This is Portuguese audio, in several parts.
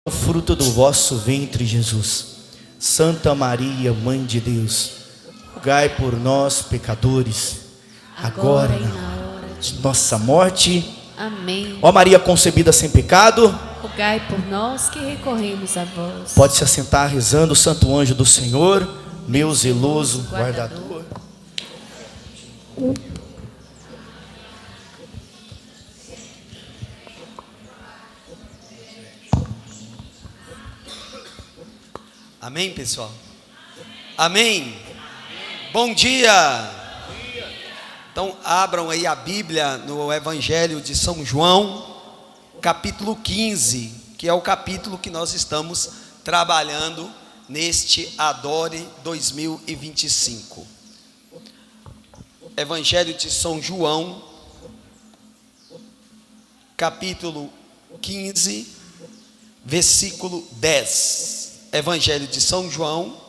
o fruto do vosso ventre, Jesus. Santa Maria, Mãe de Deus, rogai por nós, pecadores, agora e na hora de nossa morte. Amém. Ó Maria concebida sem pecado, rogai por nós que recorremos a vós. Pode se assentar rezando o Santo Anjo do Senhor, meu zeloso guardador. Amém, pessoal? Amém? Bom dia! Então, abram aí a Bíblia no Evangelho de São João, capítulo 15, que é o capítulo que nós estamos trabalhando neste Adore 2025. Evangelho de São João, capítulo 15, versículo 10. Evangelho de São João,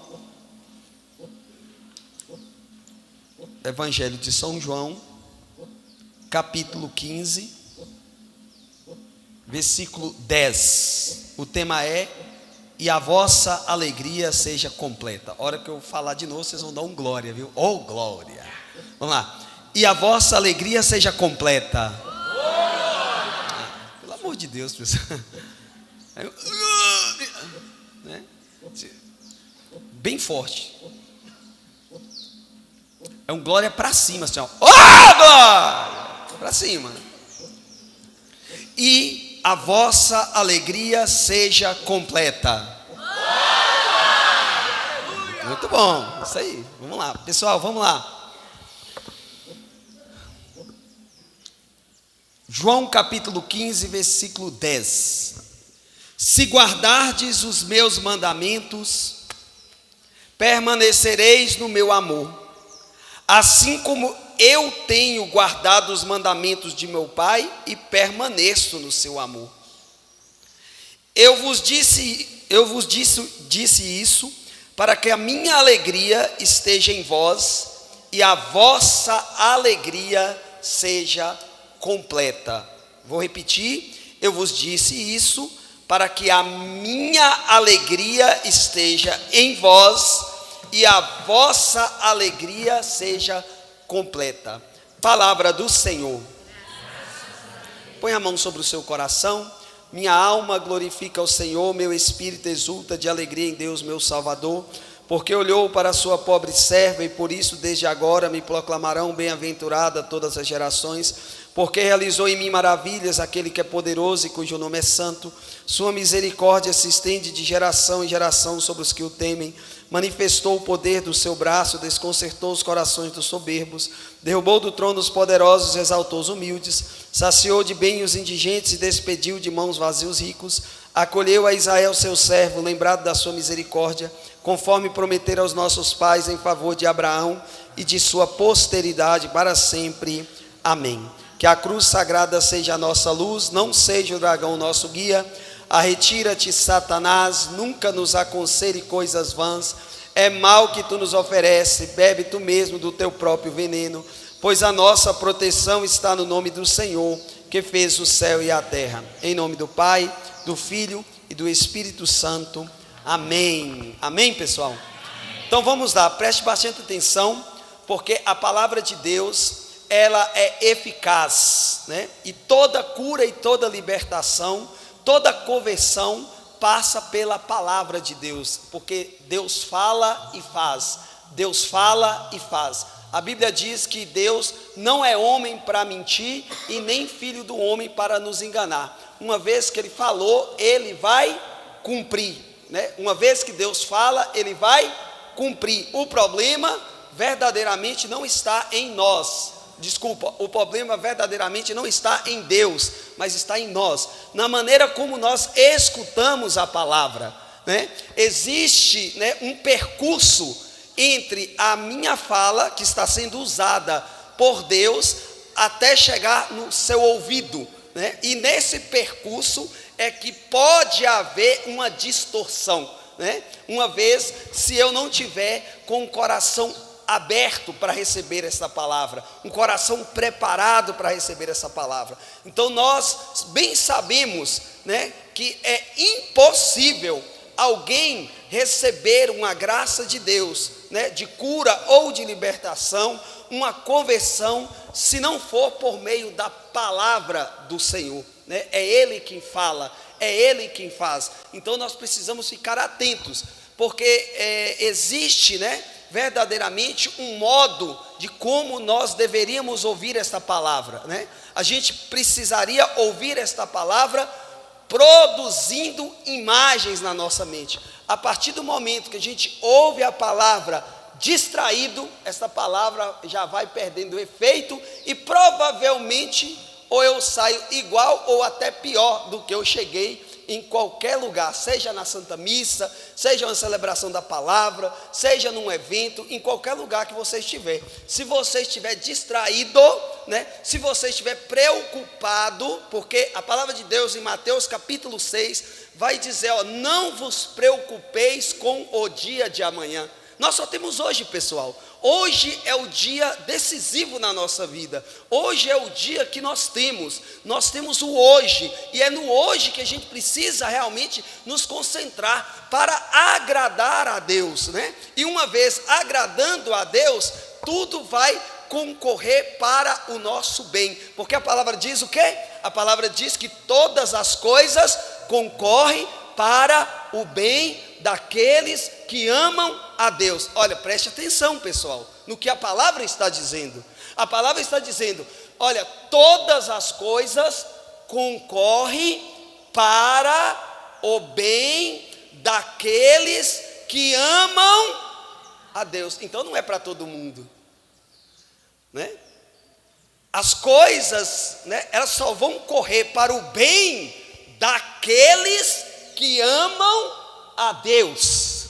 Evangelho de São João, capítulo 15, versículo 10. O tema é: e a vossa alegria seja completa. A hora que eu falar de novo, vocês vão dar um glória, viu? Oh, glória! Vamos lá. E a vossa alegria seja completa. Pelo amor de Deus, pessoal. Né? Bem forte. É um glória para cima, assim, ó. Oh, glória! Para cima. E a vossa alegria seja completa. Muito bom, isso aí. Vamos lá, pessoal, vamos lá. João capítulo 15, versículo 10. Se guardardes os meus mandamentos, permanecereis no meu amor, assim como eu tenho guardado os mandamentos de meu Pai e permaneço no seu amor. Eu vos disse isso para que a minha alegria esteja em vós e a vossa alegria seja completa. Vou repetir, eu vos disse isso para que a minha alegria esteja em vós e a vossa alegria seja completa. Palavra do Senhor. Põe a mão sobre o seu coração. Minha alma glorifica o Senhor, meu espírito exulta de alegria em Deus, meu Salvador, porque olhou para a sua pobre serva, e por isso desde agora me proclamarão bem-aventurada todas as gerações, porque realizou em mim maravilhas aquele que é poderoso e cujo nome é santo. Sua misericórdia se estende de geração em geração sobre os que o temem. Manifestou o poder do seu braço, desconcertou os corações dos soberbos, derrubou do trono os poderosos, exaltou os humildes, saciou de bem os indigentes e despediu de mãos vazios os ricos. Acolheu a Israel seu servo, lembrado da sua misericórdia, conforme prometera aos nossos pais, em favor de Abraão e de sua posteridade para sempre. Amém. Que a cruz sagrada seja a nossa luz, não seja o dragão o nosso guia. Arretira-te, Satanás, nunca nos aconselhe coisas vãs. É mal que tu nos oferece, bebe tu mesmo do teu próprio veneno, pois a nossa proteção está no nome do Senhor, que fez o céu e a terra. Em nome do Pai, do Filho e do Espírito Santo. Amém. Amém, pessoal? Então vamos lá, preste bastante atenção, porque a palavra de Deus, ela é eficaz, né? E toda cura e toda libertação, toda conversão passa pela palavra de Deus, porque Deus fala e faz. Deus fala e faz. A Bíblia diz que Deus não é homem para mentir e nem filho do homem para nos enganar. Uma vez que Ele falou, Ele vai cumprir, né? Uma vez que Deus fala, Ele vai cumprir. O problema verdadeiramente não está em nós. Desculpa, o problema verdadeiramente não está em Deus, mas está em nós, na maneira como nós escutamos a palavra, né? Existe, né, um percurso entre a minha fala, que está sendo usada por Deus, até chegar no seu ouvido, né? E nesse percurso é que pode haver uma distorção, né? Uma vez, se eu não tiver com o coração aberto para receber essa palavra, um coração preparado para receber essa palavra. Então nós bem sabemos, né, que é impossível alguém receber uma graça de Deus, né, de cura ou de libertação, uma conversão, se não for por meio da palavra do Senhor, né? É Ele quem fala, é Ele quem faz. Então nós precisamos ficar atentos, porque existe, né, verdadeiramente um modo de como nós deveríamos ouvir esta palavra, né? A gente precisaria ouvir esta palavra produzindo imagens na nossa mente. A partir do momento que a gente ouve a palavra distraído, essa palavra já vai perdendo efeito e provavelmente ou eu saio igual ou até pior do que eu cheguei em qualquer lugar, seja na Santa Missa, seja na celebração da palavra, seja num evento, em qualquer lugar que você estiver. Se você estiver distraído, né, se você estiver preocupado, porque a palavra de Deus em Mateus capítulo 6 vai dizer, ó, não vos preocupeis com o dia de amanhã. Nós só temos hoje, pessoal. Hoje é o dia decisivo na nossa vida. Hoje é o dia que nós temos o hoje, e é no hoje que a gente precisa realmente nos concentrar para agradar a Deus, né? E uma vez agradando a Deus, tudo vai concorrer para o nosso bem, porque a palavra diz o quê? A palavra diz que todas as coisas concorrem para o bem daqueles que amam a Deus. Olha, preste atenção, pessoal, no que a palavra está dizendo. A palavra está dizendo, olha, todas as coisas concorrem para o bem daqueles que amam a Deus. Então não é para todo mundo, né? As coisas, né, elas só vão correr para o bem daqueles que amam a Deus,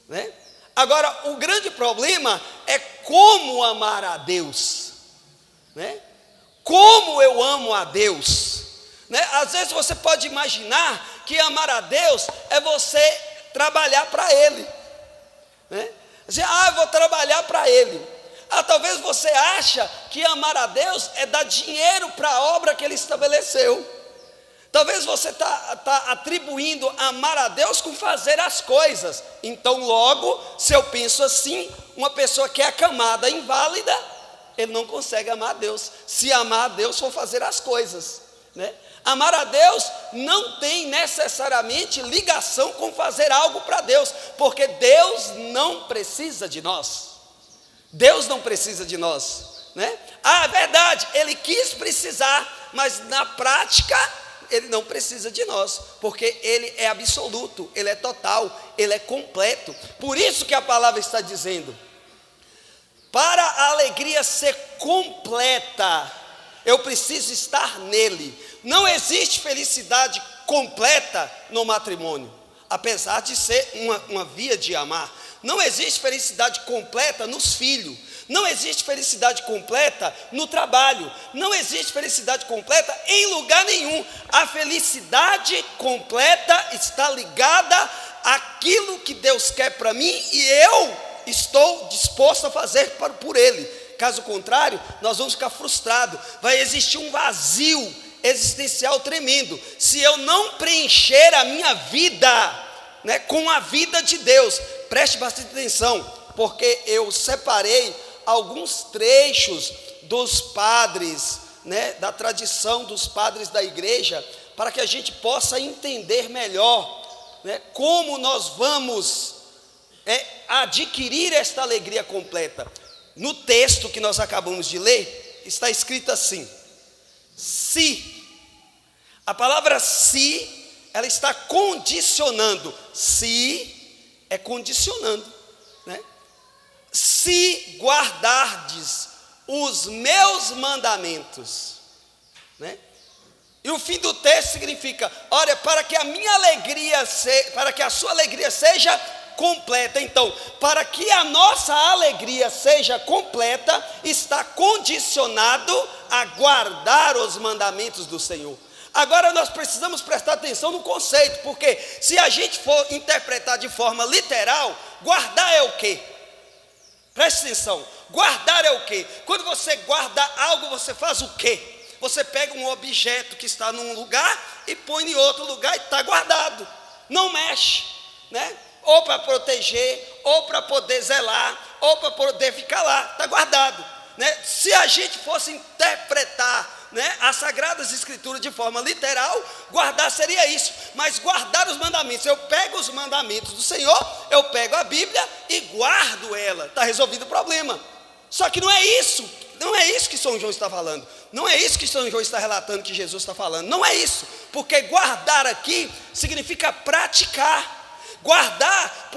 né? Agora, o grande problema é como amar a Deus, né? Como eu amo a Deus, né? Às vezes você pode imaginar que amar a Deus é você trabalhar para Ele, né? Dizer, eu vou trabalhar para Ele. Talvez você acha que amar a Deus é dar dinheiro para a obra que Ele estabeleceu. Talvez você está atribuindo amar a Deus com fazer as coisas. Então logo, se eu penso assim, uma pessoa que é acamada, inválida, ele não consegue amar a Deus. Se amar a Deus for fazer as coisas, né? Amar a Deus não tem necessariamente ligação com fazer algo para Deus, porque Deus não precisa de nós. Deus não precisa de nós, né? É verdade, Ele quis precisar, mas na prática Ele não precisa de nós, porque Ele é absoluto, Ele é total, Ele é completo. Por isso que a palavra está dizendo, para a alegria ser completa, eu preciso estar nele. Não existe felicidade completa no matrimônio, apesar de ser uma via de amar. Não existe felicidade completa nos filhos. Não existe felicidade completa no trabalho. Não existe felicidade completa em lugar nenhum. A felicidade completa está ligada àquilo que Deus quer para mim e eu estou disposto a fazer por Ele. Caso contrário, nós vamos ficar frustrados. Vai existir um vazio existencial tremendo se eu não preencher a minha vida, né, com a vida de Deus. Preste bastante atenção, porque eu separei alguns trechos dos padres, né, da tradição dos padres da igreja, para que a gente possa entender melhor, né, como nós vamos adquirir esta alegria completa. No texto que nós acabamos de ler, está escrito assim, se. A palavra se, ela está condicionando. Se é condicionando, né? Se guardardes os meus mandamentos, né? E o fim do texto significa, olha, para que a minha alegria para que a sua alegria seja completa. Então, para que a nossa alegria seja completa, está condicionado a guardar os mandamentos do Senhor. Agora nós precisamos prestar atenção no conceito, porque se a gente for interpretar de forma literal, guardar é o quê? Preste atenção, guardar é o quê? Quando você guarda algo, você faz o quê? você pega um objeto que está num lugar e põe em outro lugar e está guardado, não mexe, né? Ou para proteger, ou para poder zelar, ou para poder ficar lá, está guardado, né? Se a gente fosse interpretar, né, as Sagradas Escrituras de forma literal, guardar seria isso, mas guardar os mandamentos, eu pego os mandamentos do Senhor, eu pego a Bíblia e guardo ela, está resolvido o problema. Só que não é isso que São João está falando, não é isso que São João está relatando que Jesus está falando, não é isso, porque guardar aqui significa praticar. Guardar,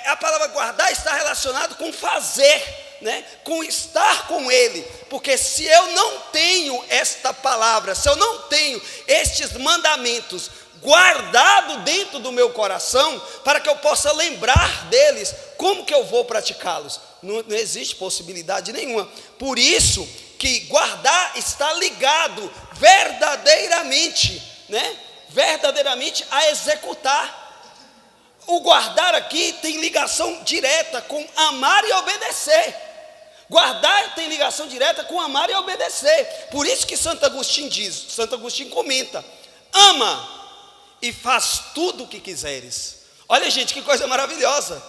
a palavra guardar está relacionado com fazer, né? Com estar com Ele, porque se eu não tenho esta palavra, se eu não tenho estes mandamentos guardado dentro do meu coração, para que eu possa lembrar deles, como que eu vou praticá-los? Não existe possibilidade nenhuma. Por isso que guardar está ligado verdadeiramente, né? Verdadeiramente a executar. O guardar aqui tem ligação direta com amar e obedecer. Guardar tem ligação direta com amar e obedecer. Por isso que Santo Agostinho diz, Santo Agostinho comenta: ama e faz tudo o que quiseres. Olha, gente, que coisa maravilhosa,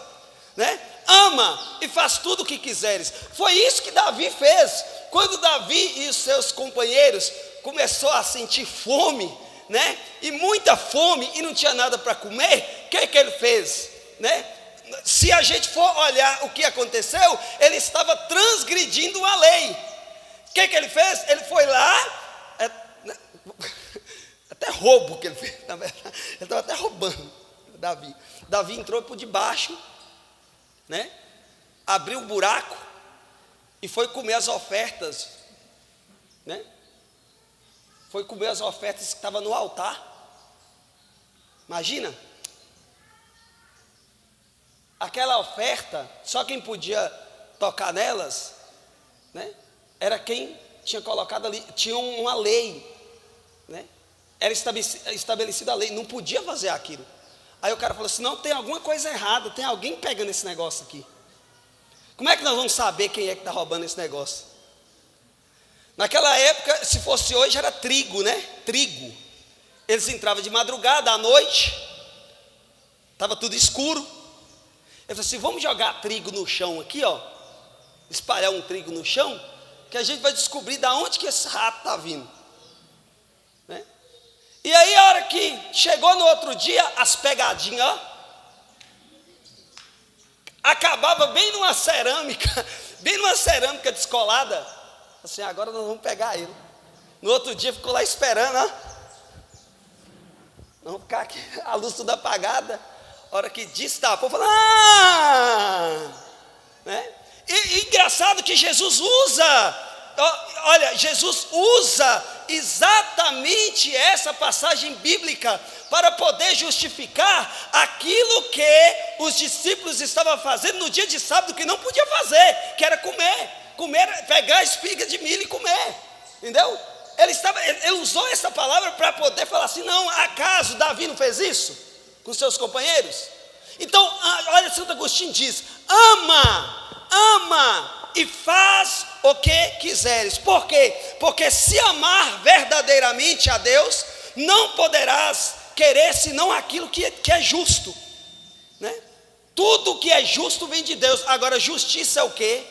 né? Ama e faz tudo o que quiseres. Foi isso que Davi fez. Quando Davi e os seus companheiros começou a sentir fome, né? E muita fome, e não tinha nada para comer, o que ele fez, né? Se a gente for olhar o que aconteceu, ele estava transgredindo a lei. O que ele fez? Ele foi lá, até roubo que ele fez, na verdade, ele estava até roubando. Davi entrou por debaixo, né? Abriu um buraco e foi comer as ofertas, né? Foi comer as ofertas que estavam no altar. Imagina, aquela oferta, só quem podia tocar nelas, né, era quem tinha colocado ali, tinha uma lei, né, era estabelecida a lei, não podia fazer aquilo. Aí o cara falou assim: não, tem alguma coisa errada, tem alguém pegando esse negócio aqui. Como é que nós vamos saber quem é que está roubando esse negócio? Naquela época, se fosse hoje, era trigo, né? Trigo. Eles entravam de madrugada, à noite, estava tudo escuro. Ele falou assim: vamos jogar trigo no chão aqui, ó, espalhar um trigo no chão, que a gente vai descobrir de onde que esse rato está vindo, né? E aí, a hora que chegou no outro dia, as pegadinhas, ó, acabava bem numa cerâmica descolada. Assim, agora nós vamos pegar ele. No outro dia ficou lá esperando, ó. Vamos ficar aqui, a luz toda apagada. A hora que destapou, falou: né? E engraçado que Jesus usa, olha, Jesus usa exatamente essa passagem bíblica para poder justificar aquilo que os discípulos estavam fazendo no dia de sábado, que não podia fazer, que era comer, pegar a espiga de milho e comer, entendeu? Ele usou essa palavra para poder falar assim: não, acaso Davi não fez isso com seus companheiros? Então, olha, Santo Agostinho diz: ama e faz o que quiseres. Por quê? Porque se amar verdadeiramente a Deus, não poderás querer senão aquilo que é justo, né? Tudo que é justo vem de Deus. Agora, justiça é o quê?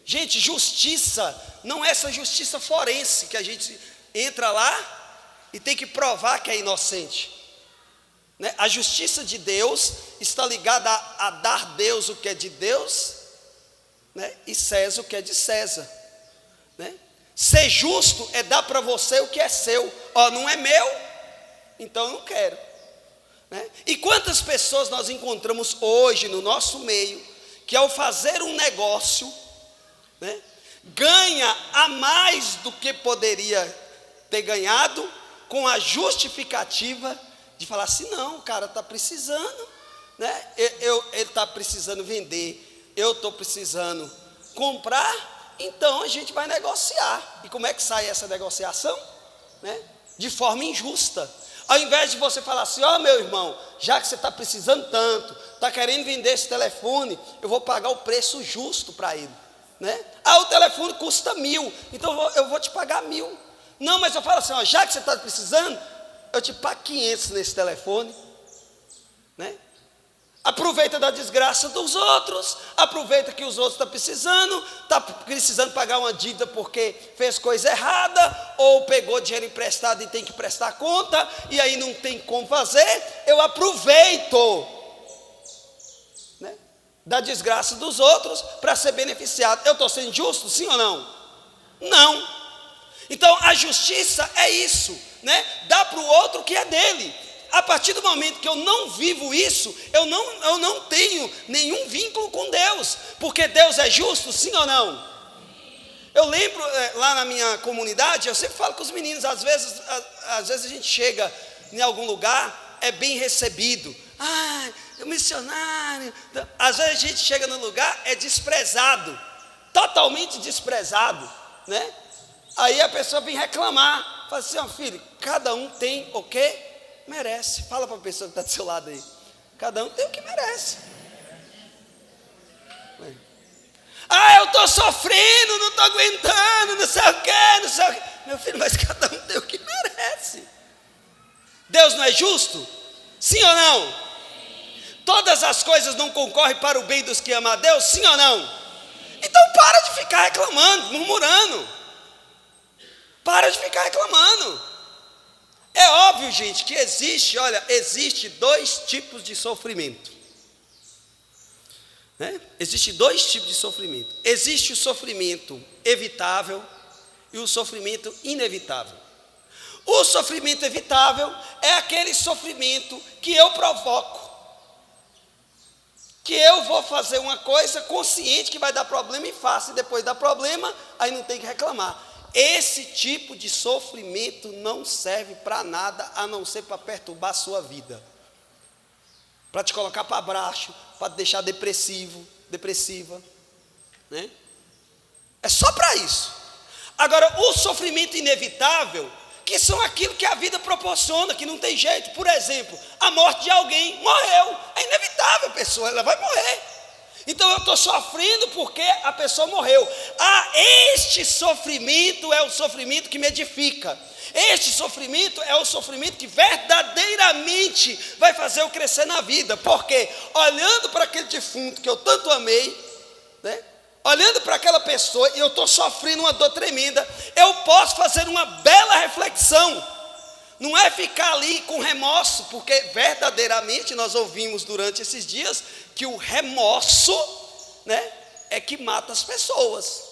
Gente, justiça não é essa justiça forense que a gente entra lá e tem que provar que é inocente, né? A justiça de Deus está ligada a dar Deus o que é de Deus, né? E César o que é de César, né? Ser justo é dar para você o que é seu. Ó, não é meu, então eu não quero, né? E quantas pessoas nós encontramos hoje no nosso meio que, ao fazer um negócio, né, ganha a mais do que poderia ter ganhado, com a justificativa de falar assim: não, o cara está precisando, né? Ele está precisando vender, eu estou precisando comprar, então a gente vai negociar. E como é que sai essa negociação? Né? De forma injusta. Ao invés de você falar assim: ó, meu irmão, já que você está precisando tanto, está querendo vender esse telefone, eu vou pagar o preço justo para ele, né? O telefone custa 1.000, então eu vou te pagar 1.000. Não, mas eu falo assim, ó, já que você está precisando, eu te pago 500 nesse telefone, né? Aproveita da desgraça dos outros, aproveita que os outros estão precisando pagar uma dívida porque fez coisa errada, ou pegou dinheiro emprestado e tem que prestar conta, e aí não tem como fazer, eu aproveito, né, da desgraça dos outros para ser beneficiado. Eu estou sendo justo, sim ou não? Não. Então a justiça é isso, né? Dá para o outro o que é dele. A partir do momento que eu não vivo isso, eu não tenho nenhum vínculo com Deus, porque Deus é justo, sim ou não? Eu lembro lá na minha comunidade, eu sempre falo com os meninos, às vezes a gente chega em algum lugar, é bem recebido. O missionário. Às vezes a gente chega no lugar, é desprezado, totalmente desprezado, né? Aí a pessoa vem reclamar, fala assim, ó, filho, cada um tem o quê? Merece. Fala para a pessoa que está do seu lado aí. Cada um tem o que merece. Eu estou sofrendo, não estou aguentando, não sei o quê. Meu filho, mas cada um tem o que merece. Deus não é justo? Sim ou não? Todas as coisas não concorrem para o bem dos que amam a Deus? Sim ou não? Então para de ficar reclamando, murmurando. Para de ficar reclamando. É óbvio, gente, que existe dois tipos de sofrimento, né? Existe dois tipos de sofrimento. Existe o sofrimento evitável e o sofrimento inevitável. O sofrimento evitável é aquele sofrimento que eu provoco, que eu vou fazer uma coisa consciente que vai dar problema e faço, e depois dá problema, aí não tem que reclamar. Esse tipo de sofrimento não serve para nada, a não ser para perturbar a sua vida, para te colocar para baixo, para te deixar depressiva, né? É só para isso. Agora, o sofrimento inevitável, que são aquilo que a vida proporciona, que não tem jeito. Por exemplo, a morte de alguém, morreu, é inevitável, a pessoa, ela vai morrer. Então eu estou sofrendo porque a pessoa morreu. Este sofrimento é o sofrimento que me edifica. Este sofrimento é o sofrimento que verdadeiramente vai fazer eu crescer na vida. Porque olhando para aquele defunto que eu tanto amei, né? Olhando para aquela pessoa e eu estou sofrendo uma dor tremenda, eu posso fazer uma bela reflexão. Não é ficar ali com remorso, porque verdadeiramente nós ouvimos durante esses dias que o remorso, né, é que mata as pessoas.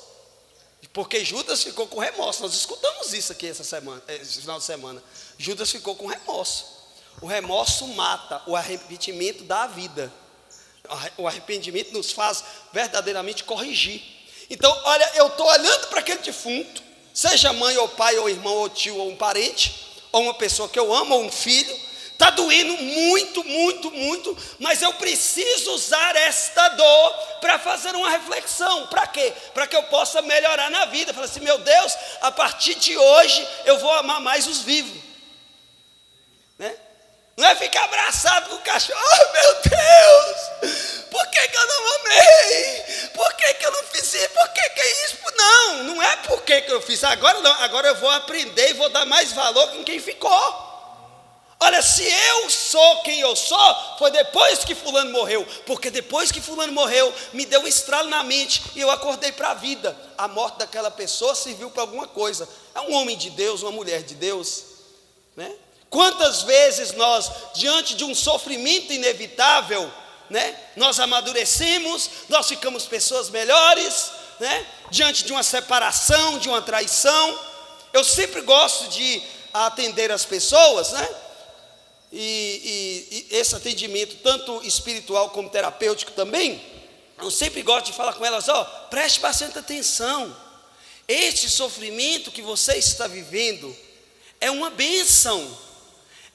Porque Judas ficou com remorso. Nós escutamos isso aqui esse final de semana. Judas ficou com remorso. O remorso mata, o arrependimento dá a vida. O arrependimento nos faz verdadeiramente corrigir. Então, olha, eu estou olhando para aquele defunto, seja mãe ou pai ou irmão ou tio ou um parente, ou uma pessoa que eu amo, ou um filho, está doendo muito, muito, muito, mas eu preciso usar esta dor para fazer uma reflexão. Para quê? Para que eu possa melhorar na vida. Falar assim, meu Deus, a partir de hoje eu vou amar mais os vivos, né? Não é ficar abraçado com o cachorro. Oh, meu Deus, por que eu não amei? Por que eu não fiz isso? Por que é isso? Não é por que eu fiz. Agora não, agora eu vou aprender e vou dar mais valor com quem ficou. Olha, se eu sou quem eu sou, foi depois que fulano morreu. Porque depois que fulano morreu, me deu um estralo na mente e eu acordei para a vida. A morte daquela pessoa serviu para alguma coisa. É um homem de Deus, uma mulher de Deus, né? Quantas vezes nós, diante de um sofrimento inevitável, né, nós amadurecemos, nós ficamos pessoas melhores, né, diante de uma separação, de uma traição. Eu sempre gosto de atender as pessoas, né, e esse atendimento, tanto espiritual como terapêutico também, eu sempre gosto de falar com elas, preste bastante atenção, este sofrimento que você está vivendo é uma bênção.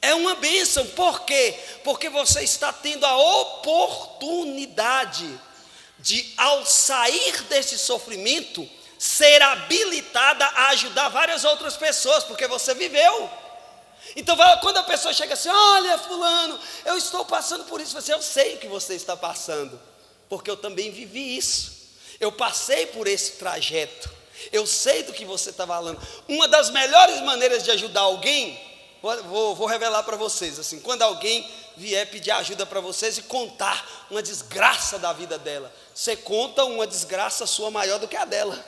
É uma bênção, por quê? Porque você está tendo a oportunidade de, ao sair desse sofrimento, ser habilitada a ajudar várias outras pessoas, porque você viveu. Então, quando a pessoa chega assim, olha, fulano, eu estou passando por isso, eu sei o que você está passando, porque eu também vivi isso. Eu passei por esse trajeto. Eu sei do que você está falando. Uma das melhores maneiras de ajudar alguém, vou revelar para vocês, assim, quando alguém vier pedir ajuda para vocês e contar uma desgraça da vida dela, você conta uma desgraça sua maior do que a dela.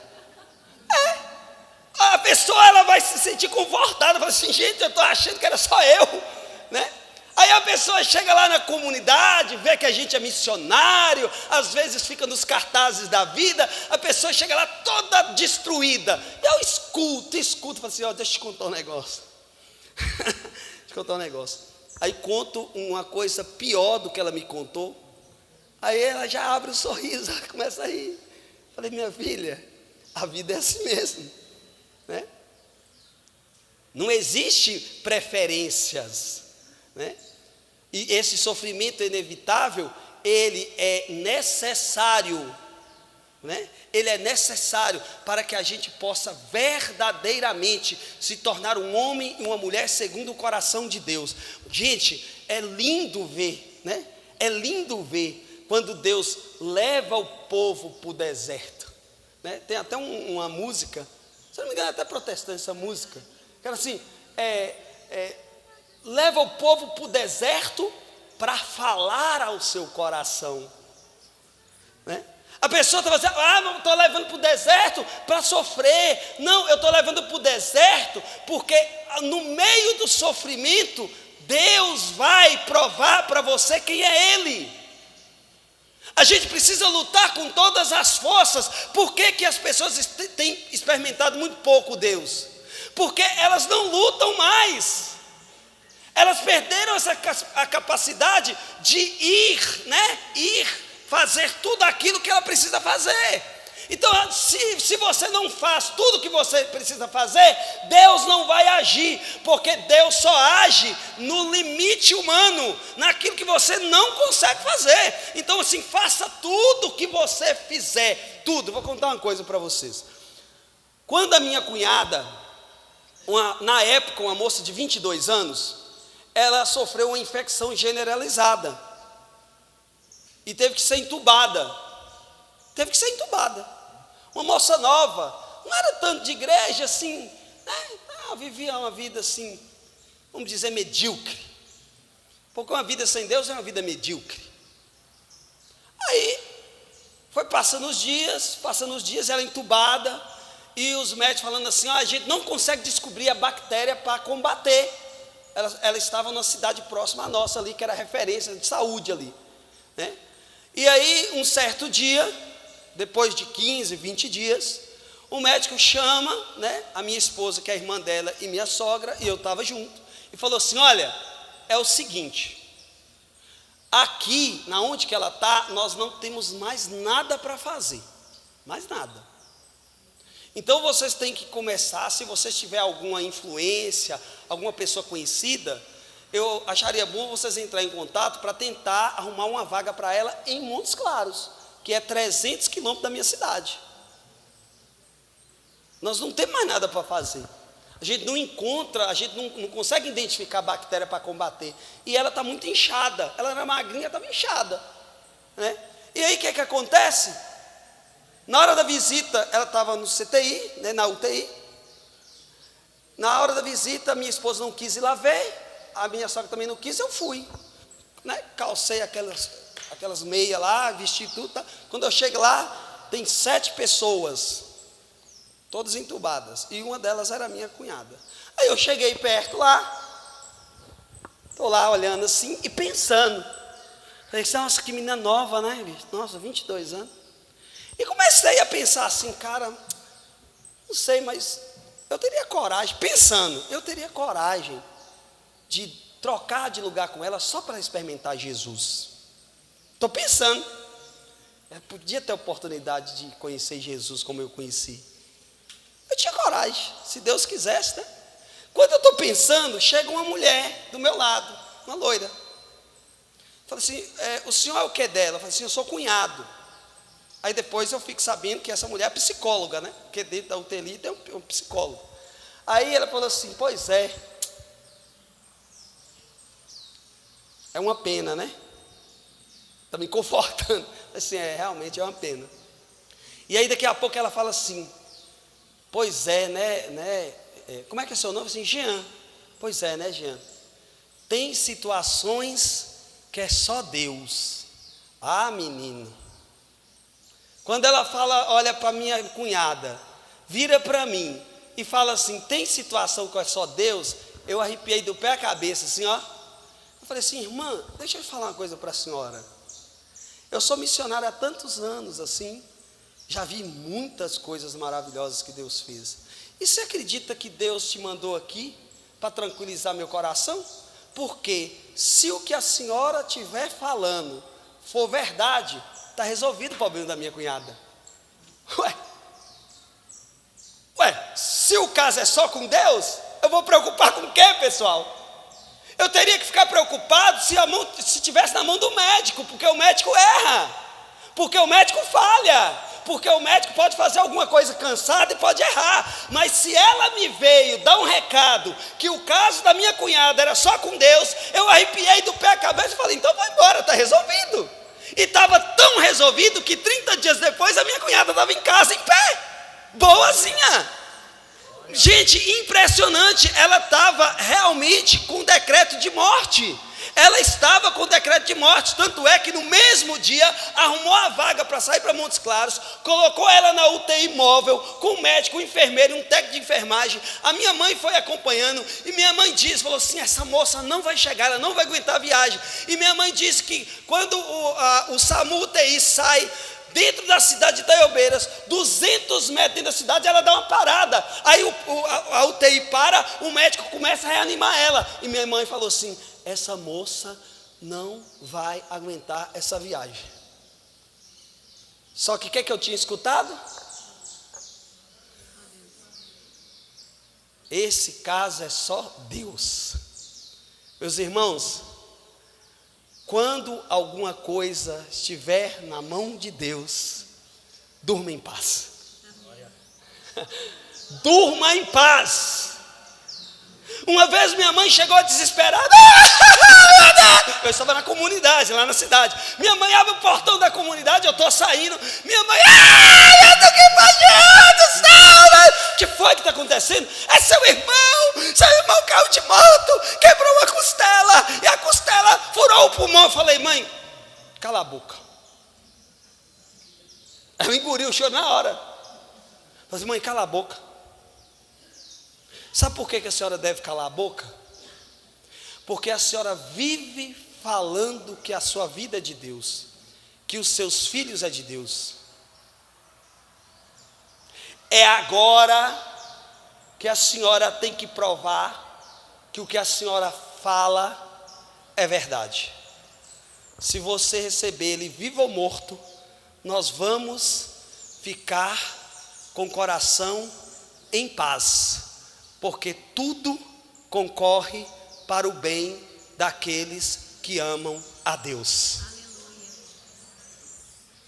A pessoa, ela vai se sentir confortada, fala assim, gente, eu estou achando que era só eu, né? Aí a pessoa chega lá na comunidade, vê que a gente é missionário, às vezes fica nos cartazes da vida, a pessoa chega lá toda destruída. Eu escuto, falo assim, deixa eu te contar um negócio. Deixa eu te contar um negócio. Aí conto uma coisa pior do que ela me contou. Aí ela já abre o sorriso, ela começa a rir. Falei, minha filha, a vida é assim mesmo, né? Não existe preferências, né? E esse sofrimento inevitável, ele é necessário, né? Ele é necessário para que a gente possa verdadeiramente se tornar um homem e uma mulher segundo o coração de Deus. Gente, é lindo ver, né? É lindo ver quando Deus leva o povo para o deserto, né? Tem até uma música, se não me engano é até protestante essa música, que era assim, leva o povo para o deserto para falar ao seu coração, né? A pessoa estava dizendo, não estou levando para o deserto para sofrer. Não, eu estou levando para o deserto porque no meio do sofrimento, Deus vai provar para você quem é Ele. A gente precisa lutar com todas as forças. Por que as pessoas têm experimentado muito pouco Deus? Porque elas não lutam mais. Elas perderam a capacidade de ir, né? Fazer tudo aquilo que ela precisa fazer. Então, se você não faz tudo o que você precisa fazer, Deus não vai agir, porque Deus só age no limite humano, naquilo que você não consegue fazer. Então, assim, faça tudo o que você fizer, tudo. Vou contar uma coisa para vocês. Quando a minha cunhada, na época, uma moça de 22 anos, ela sofreu uma infecção generalizada e teve que ser entubada. Uma moça nova, não era tanto de igreja assim, né? Vivia uma vida assim, vamos dizer, medíocre. Porque uma vida sem Deus é uma vida medíocre. Aí foi passando os dias, ela entubada, e os médicos falando assim, a gente não consegue descobrir a bactéria para combater. Ela estava numa cidade próxima à nossa ali, que era referência de saúde ali, né? E aí, um certo dia, depois de 15, 20 dias, o médico chama, né, a minha esposa, que é a irmã dela, e minha sogra, e eu estava junto, e falou assim, olha, é o seguinte, aqui, na onde que ela está, nós não temos mais nada para fazer, mais nada. Então vocês têm que começar, se vocês tiverem alguma influência, alguma pessoa conhecida, eu acharia bom vocês entrarem em contato para tentar arrumar uma vaga para ela em Montes Claros, que é 300 quilômetros da minha cidade. Nós não temos mais nada para fazer. A gente não encontra, a gente não consegue identificar a bactéria para combater. E ela está muito inchada. Ela era magrinha, estava inchada, né? E aí o que acontece? Na hora da visita, ela estava no CTI, né, na UTI. Na hora da visita, minha esposa não quis ir lá ver. A minha sogra também não quis, eu fui, né? Calcei aquelas meias lá, vesti tudo, tá? Quando eu chego lá, tem 7 pessoas, todas entubadas, e uma delas era a minha cunhada. Aí eu cheguei perto lá, estou lá olhando assim e pensando, falei, nossa, que menina nova, né? Nossa, 22 anos. E comecei a pensar assim, cara, não sei, mas eu teria coragem, pensando, eu teria coragem de trocar de lugar com ela só para experimentar Jesus. Estou pensando, eu podia ter a oportunidade de conhecer Jesus como eu conheci. Eu tinha coragem, se Deus quisesse, né? Quando eu estou pensando, chega uma mulher do meu lado, uma loira. Fala assim, o senhor é o que dela? Eu falo assim, eu sou cunhado. Aí depois eu fico sabendo que essa mulher é psicóloga, né? Porque dentro da UTI tem um psicólogo. Aí ela falou assim, pois é. É uma pena, né? Está me confortando. Assim, realmente é uma pena. E aí daqui a pouco ela fala assim, Pois é, né? Como é que é seu nome? Assim, Jean. Pois é, né, Jean? Tem situações que é só Deus. Ah, menino. Quando ela fala, olha para minha cunhada, vira para mim e fala assim, tem situação que é só Deus, eu arrepiei do pé à cabeça, assim, ó. Eu falei assim, irmã, deixa eu falar uma coisa para a senhora. Eu sou missionário há tantos anos, assim, já vi muitas coisas maravilhosas que Deus fez. E você acredita que Deus te mandou aqui para tranquilizar meu coração? Porque se o que a senhora estiver falando for verdade, está resolvido o problema da minha cunhada. Ué, se o caso é só com Deus, eu vou preocupar com o quê, pessoal? Eu teria que ficar preocupado se estivesse na mão do médico, porque o médico erra, porque o médico falha, porque o médico pode fazer alguma coisa cansada e pode errar. Mas se ela me veio dar um recado que o caso da minha cunhada era só com Deus, eu arrepiei do pé à cabeça e falei, então vai embora, está resolvido. E estava tão resolvido que 30 dias depois a minha cunhada estava em casa em pé, boazinha. Gente, impressionante, ela estava realmente com decreto de morte. Ela estava com decreto de morte, tanto é que no mesmo dia arrumou a vaga para sair para Montes Claros, colocou ela na UTI móvel, com um médico, um enfermeiro, um técnico de enfermagem. A minha mãe foi acompanhando, e minha mãe falou assim, essa moça não vai chegar, ela não vai aguentar a viagem. E minha mãe disse que quando o SAMU UTI sai dentro da cidade de Itaiobeiras, 200 metros dentro da cidade, ela dá uma parada. Aí a UTI para, o médico começa a reanimar ela. E minha mãe falou assim, essa moça não vai aguentar essa viagem. Só que o que eu tinha escutado? Esse caso é só Deus. Meus irmãos, quando alguma coisa estiver na mão de Deus, durma em paz. Durma em paz. Uma vez minha mãe chegou desesperada. Eu estava na comunidade, lá na cidade. Minha mãe abre o portão da comunidade, eu estou saindo. Minha mãe, eu estou aqui fazendo, céu. O que foi que está acontecendo? É seu irmão caiu de moto, quebrou uma costela, e a costela furou o pulmão. Eu falei, mãe, cala a boca. Ela engoliu o choro na hora. Eu falei, mãe, cala a boca. Sabe por que a senhora deve calar a boca? Porque a senhora vive falando que a sua vida é de Deus, que os seus filhos é de Deus. É agora que a senhora tem que provar que o que a senhora fala é verdade. Se você receber ele vivo ou morto, nós vamos ficar com o coração em paz, porque tudo concorre para o bem daqueles que amam a Deus.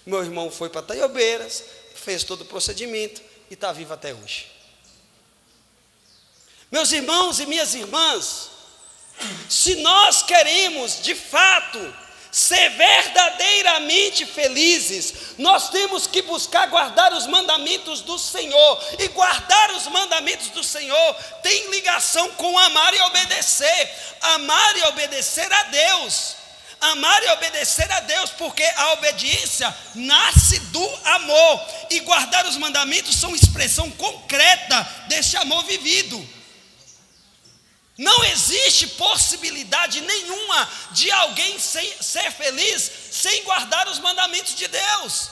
Meu irmão foi para Itaiobeiras, fez todo o procedimento e está vivo até hoje. Meus irmãos e minhas irmãs, se nós queremos de fato ser verdadeiramente felizes, nós temos que buscar guardar os mandamentos do Senhor. E guardar os mandamentos do Senhor tem ligação com amar e obedecer. Amar e obedecer a Deus. Amar e obedecer a Deus, porque a obediência nasce do amor. E guardar os mandamentos são expressão concreta deste amor vivido. Não existe possibilidade nenhuma de alguém ser feliz sem guardar os mandamentos de Deus.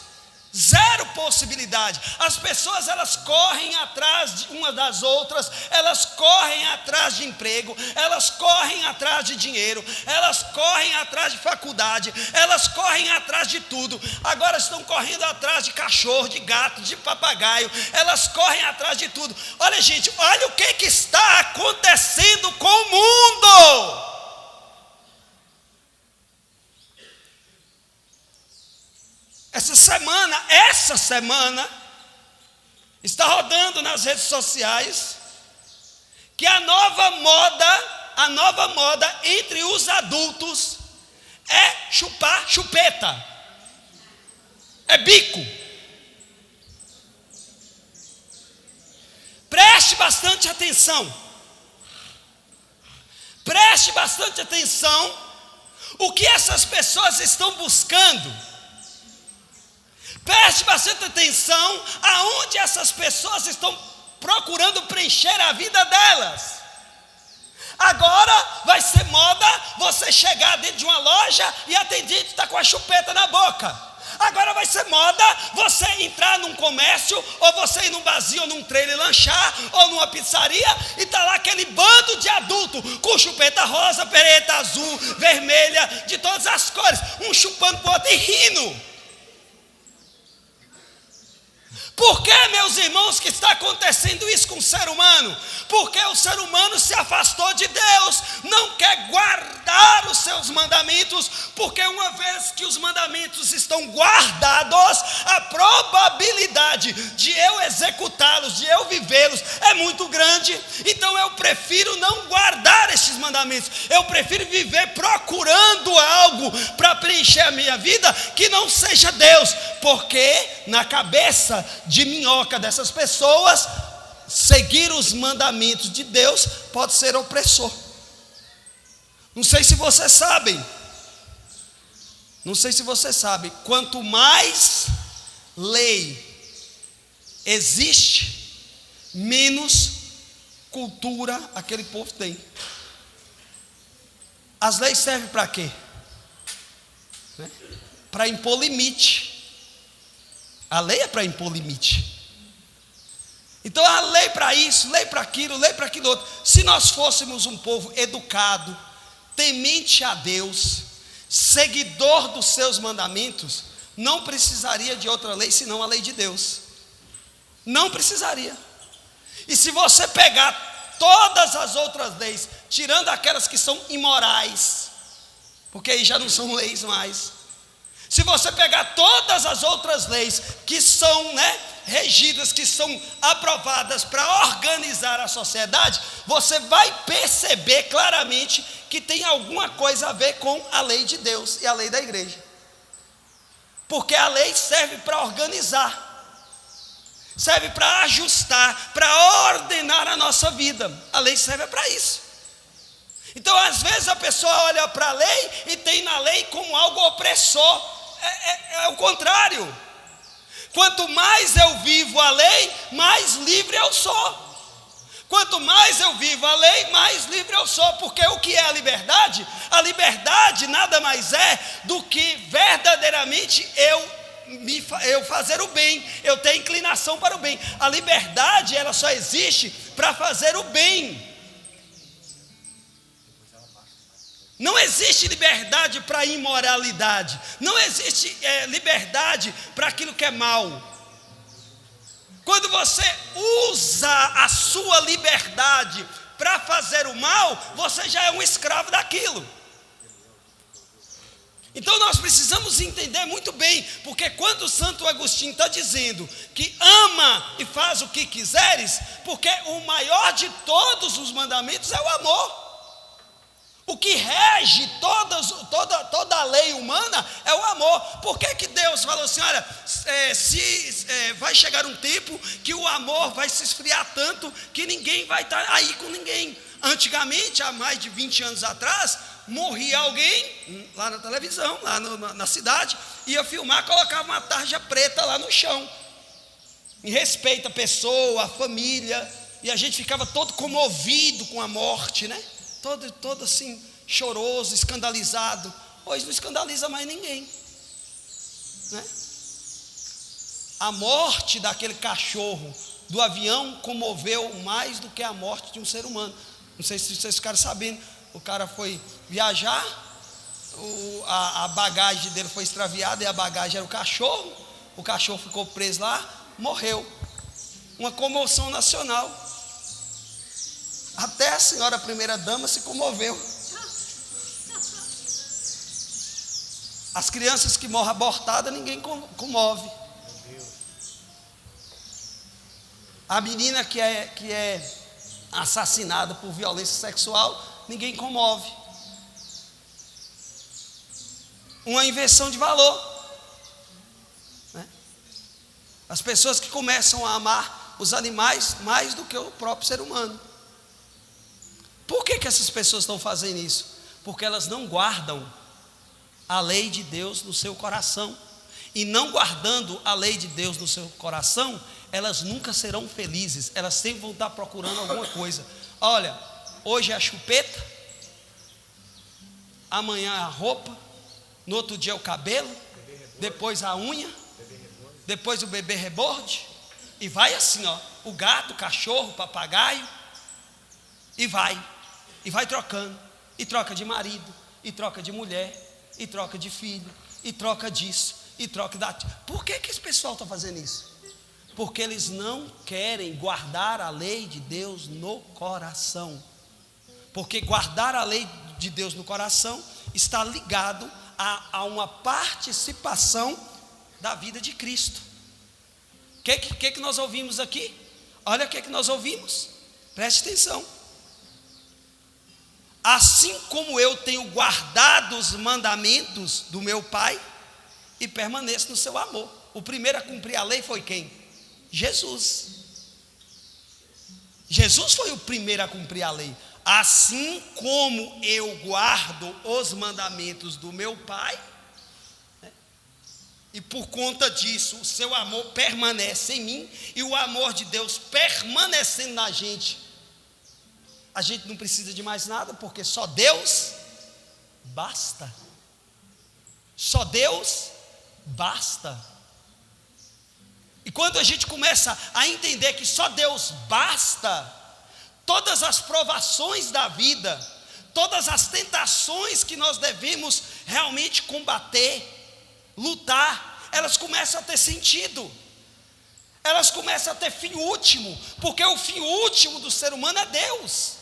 Zero possibilidade. As pessoas, elas correm atrás de uma das outras, elas correm atrás de emprego, elas correm atrás de dinheiro, elas correm atrás de faculdade, elas correm atrás de tudo. Agora estão correndo atrás de cachorro, de gato, de papagaio, elas correm atrás de tudo. Olha, gente, olha o que está acontecendo com o mundo. Essa semana, está rodando nas redes sociais, que a nova moda entre os adultos é chupar chupeta, é bico. bastante atenção. Preste bastante atenção o que essas pessoas estão buscando. Preste bastante atenção aonde essas pessoas estão procurando preencher a vida delas. Agora vai ser moda você chegar dentro de uma loja e a atendente está com a chupeta na boca. Agora vai ser moda você entrar num comércio, ou você ir num barzinho, ou num trailer lanchar, ou numa pizzaria, e tá lá aquele bando de adulto, com chupeta rosa, preta, azul, vermelha, de todas as cores, um chupando pro outro e rindo. Por que, meus irmãos, que está acontecendo isso com o ser humano? Porque o ser humano se afastou de Deus, não quer guardar os seus mandamentos, porque uma vez que os mandamentos estão guardados, a probabilidade de eu executá-los, de eu vivê-los, é muito grande. Então eu prefiro não guardar estes mandamentos, eu prefiro viver procurando algo para preencher a minha vida que não seja Deus, porque na cabeça de minhoca dessas pessoas, seguir os mandamentos de Deus pode ser opressor. Não sei se vocês sabem, quanto mais lei existe, menos cultura aquele povo tem. As leis servem para quê? Para impor limite. A lei é para impor limite. Então a lei para isso, lei para aquilo outro. Se nós fôssemos um povo educado, temente a Deus, seguidor dos seus mandamentos, não precisaria de outra lei senão a lei de Deus. Não precisaria. E se você pegar todas as outras leis, tirando aquelas que são imorais, porque aí já não são leis mais. Se você pegar todas as outras leis que são regidas, que são aprovadas para organizar a sociedade, você vai perceber claramente que tem alguma coisa a ver com a lei de Deus e a lei da igreja. Porque a lei serve para organizar, serve para ajustar, para ordenar a nossa vida. A lei serve para isso. Então às vezes a pessoa olha para a lei e tem na lei como algo opressor. É o contrário. Quanto mais eu vivo a lei, mais livre eu sou. Quanto mais eu vivo a lei, mais livre eu sou. Porque o que é a liberdade? A liberdade nada mais é do que verdadeiramente eu fazer o bem, eu ter inclinação para o bem. A liberdade, ela só existe para fazer o bem. Não existe liberdade para imoralidade. Não existe liberdade para aquilo que é mal. Quando você usa a sua liberdade para fazer o mal, você já é um escravo daquilo. Então nós precisamos entender muito bem, porque quando Santo Agostinho está dizendo que ama e faz o que quiseres, porque o maior de todos os mandamentos é o amor. O que rege toda a lei humana é o amor. Por que Deus falou assim, olha, vai chegar um tempo que o amor vai se esfriar tanto que ninguém vai estar aí com ninguém. Antigamente, há mais de 20 anos atrás, morria alguém lá na televisão, lá na cidade, ia filmar, colocava uma tarja preta lá no chão, em respeito à pessoa, à família, e a gente ficava todo comovido com a morte, todo assim, choroso, escandalizado. Hoje não escandaliza mais ninguém, A morte daquele cachorro do avião comoveu mais do que a morte de um ser humano. Não sei se vocês ficaram sabendo. O cara foi viajar, a bagagem dele foi extraviada, e a bagagem era o cachorro ficou preso lá, morreu. Uma comoção nacional. Até a senhora primeira-dama se comoveu. As crianças que morrem abortadas, ninguém comove. A menina que é assassinada por violência sexual, ninguém comove. Uma inversão de valor. As pessoas que começam a amar os animais mais do que o próprio ser humano. Por que essas pessoas estão fazendo isso? Porque elas não guardam a lei de Deus no seu coração. E não guardando a lei de Deus no seu coração, elas nunca serão felizes. Elas sempre vão estar procurando alguma coisa. Olha, hoje é a chupeta, amanhã é a roupa, no outro dia é o cabelo, depois a unha, depois o bebê reborde, e vai assim, ó, o gato, o cachorro, o papagaio, e vai trocando, e troca de marido, e troca de mulher, e troca de filho, e troca disso, e troca da... Por que esse pessoal está fazendo isso? Porque eles não querem guardar a lei de Deus no coração. Porque guardar a lei de Deus no coração está ligado a uma participação da vida de Cristo. O que nós ouvimos aqui? Olha o que nós ouvimos. Preste atenção. Assim como eu tenho guardado os mandamentos do meu Pai e permaneço no seu amor. O primeiro a cumprir a lei foi quem? Jesus. Jesus foi o primeiro a cumprir a lei. Assim como eu guardo os mandamentos do meu Pai, né? E por conta disso o seu amor permanece em mim, e o amor de Deus permanecendo na gente, a gente não precisa de mais nada, porque só Deus basta. Só Deus basta. E quando a gente começa a entender que só Deus basta, todas as provações da vida, todas as tentações que nós devemos realmente combater, lutar, elas começam a ter sentido. Elas começam a ter fim último, porque o fim último do ser humano é Deus.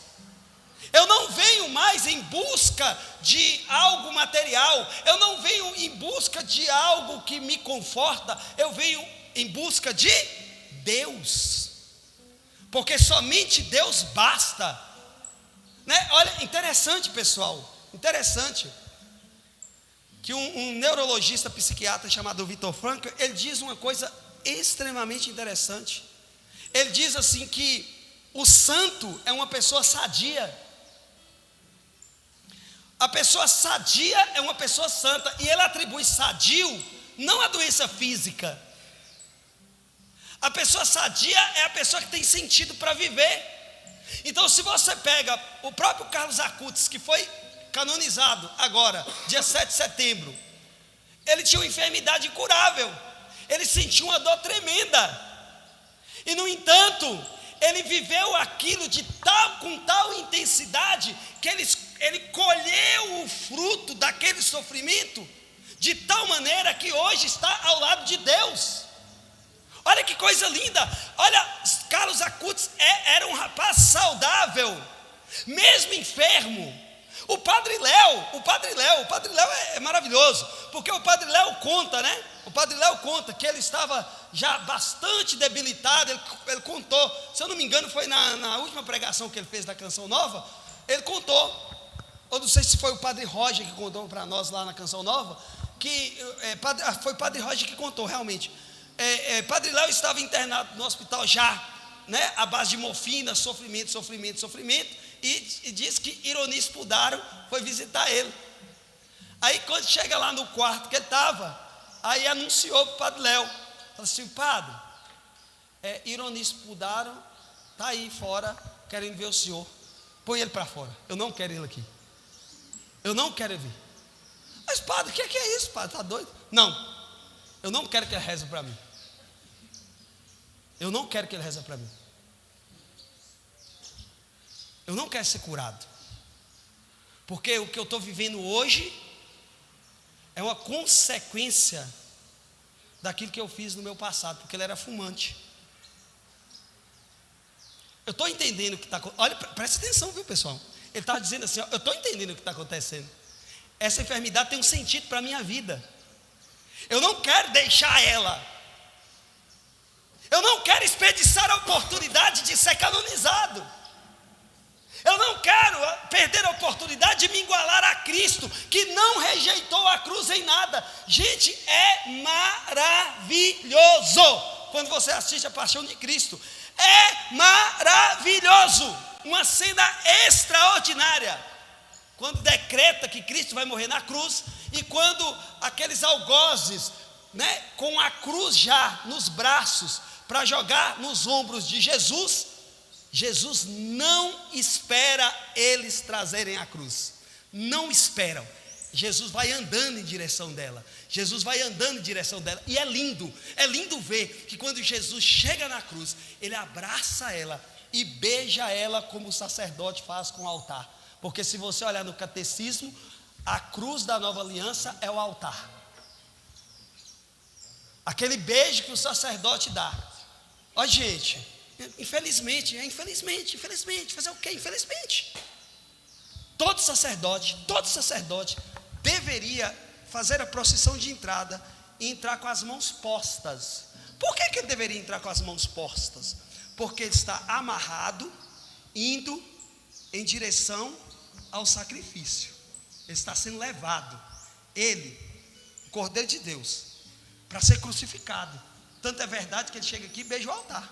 Eu não venho mais em busca de algo material, eu não venho em busca de algo que me conforta, eu venho em busca de Deus, porque somente Deus basta, né? Olha, interessante, pessoal, interessante, que um neurologista psiquiatra chamado Viktor Frankl, ele diz uma coisa extremamente interessante. Ele diz assim que o santo é uma pessoa sadia. A pessoa sadia é uma pessoa santa, e ele atribui sadio não à doença física. A pessoa sadia é a pessoa que tem sentido para viver. Então, se você pega o próprio Carlos Acutis, que foi canonizado agora, dia 7 de setembro, ele tinha uma enfermidade incurável, ele sentiu uma dor tremenda, e no entanto, ele viveu aquilo com tal intensidade, que ele colheu o fruto daquele sofrimento, de tal maneira que hoje está ao lado de Deus. Olha que coisa linda. Olha, Carlos Acutis era um rapaz saudável, mesmo enfermo. O Padre Léo é maravilhoso, porque o Padre Léo conta, né? O Padre Léo conta que ele estava já bastante debilitado. Ele contou, se eu não me engano, foi na última pregação que ele fez da Canção Nova. Ele contou, eu não sei se foi o Padre Roger que contou para nós lá na Canção Nova, que foi o Padre Roger que contou realmente. Padre Léo estava internado no hospital já, né, à base de morfina, sofrimento, e diz que Ironis Pudaro foi visitar ele. Aí quando chega lá no quarto que ele estava, aí anunciou para o Padre Léo, falou assim: Padre, Ironis Pudaro está aí fora querendo ver o senhor, põe ele para fora, eu não quero ele aqui, eu não quero ele vir. Mas Padre, o que é isso, Padre, está doido? Não, eu não quero que ele reze para mim. Eu não quero que ele reze para mim. Eu não quero ser curado. Porque o que eu estou vivendo hoje é uma consequência daquilo que eu fiz no meu passado, porque ele era fumante. Eu estou entendendo o que está acontecendo. Olha, presta atenção, viu, pessoal? Ele estava dizendo assim: ó, eu estou entendendo o que está acontecendo. Essa enfermidade tem um sentido para a minha vida. Eu não quero deixar ela. Eu não quero desperdiçar a oportunidade de ser canonizado. Eu não quero perder a oportunidade de me igualar a Cristo, que não rejeitou a cruz em nada. Gente, é maravilhoso quando você assiste a Paixão de Cristo. É maravilhoso, uma cena extraordinária. Quando decreta que Cristo vai morrer na cruz, e quando aqueles algozes, com a cruz já nos braços, para jogar nos ombros de Jesus, Jesus não espera eles trazerem a cruz, não esperam. Jesus vai andando em direção dela, e é lindo ver que quando Jesus chega na cruz, ele abraça ela e beija ela como o sacerdote faz com o altar, porque se você olhar no catecismo, a cruz da nova aliança é o altar, aquele beijo que o sacerdote dá. Ó gente, infelizmente, fazer o quê? Infelizmente, todo sacerdote deveria fazer a procissão de entrada e entrar com as mãos postas. Por que ele deveria entrar com as mãos postas? Porque ele está amarrado, indo em direção ao sacrifício, ele está sendo levado, ele, o Cordeiro de Deus, para ser crucificado. Tanto é verdade que ele chega aqui e beija o altar.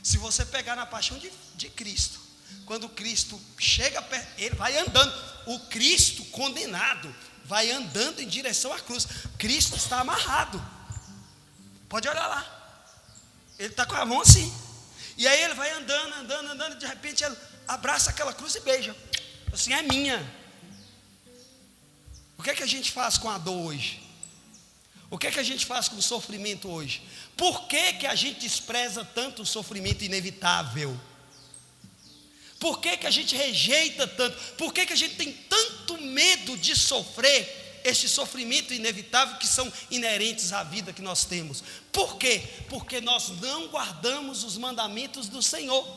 Se você pegar na paixão de Cristo, quando Cristo chega perto, ele vai andando, o Cristo condenado vai andando em direção à cruz. Cristo está amarrado, pode olhar lá, ele está com a mão assim, e aí ele vai andando, e de repente ele abraça aquela cruz e beija, assim, é minha. O que é que a gente faz com a dor hoje? O que é que a gente faz com o sofrimento hoje? Por que a gente despreza tanto o sofrimento inevitável? Por que a gente rejeita tanto? Por que a gente tem tanto medo de sofrer este sofrimento inevitável que são inerentes à vida que nós temos? Por quê? Porque nós não guardamos os mandamentos do Senhor,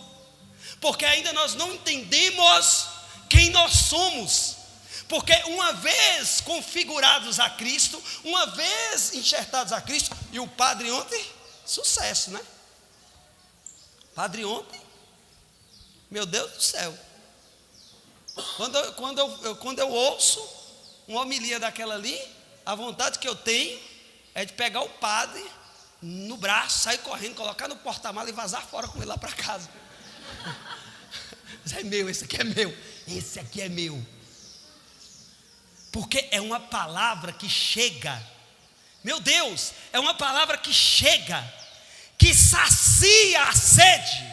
porque ainda nós não entendemos quem nós somos. Porque uma vez configurados a Cristo, uma vez enxertados a Cristo, e o padre ontem, sucesso, né? Padre ontem, meu Deus do céu, quando eu ouço uma homilia daquela ali, a vontade que eu tenho é de pegar o padre no braço, sair correndo, colocar no porta-mala e vazar fora com ele lá para casa. Esse é meu, esse aqui é meu, esse aqui é meu. Porque é uma palavra que chega, meu Deus, é uma palavra que chega, que sacia a sede.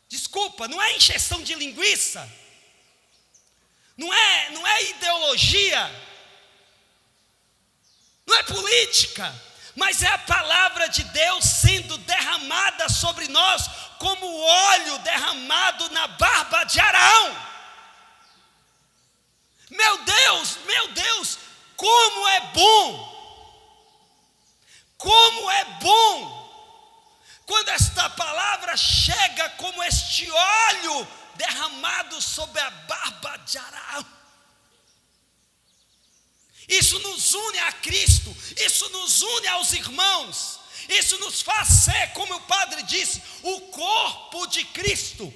Desculpa, não é encheção de linguiça, não é ideologia, não é política, mas é a palavra de Deus sendo derramada sobre nós, como o óleo derramado na barba de Araão. Meu Deus, como é bom, quando esta palavra chega como este óleo derramado sobre a barba de Araão. Isso nos une a Cristo, isso nos une aos irmãos, isso nos faz ser, como o padre disse, o corpo de Cristo.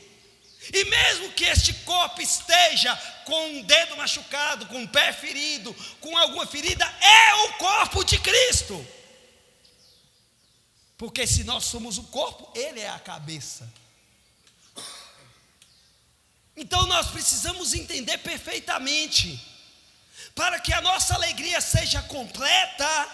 E mesmo que este corpo esteja com um dedo machucado, com um pé ferido, com alguma ferida, é o corpo de Cristo. Porque se nós somos o corpo, ele é a cabeça. Então nós precisamos entender perfeitamente, para que a nossa alegria seja completa,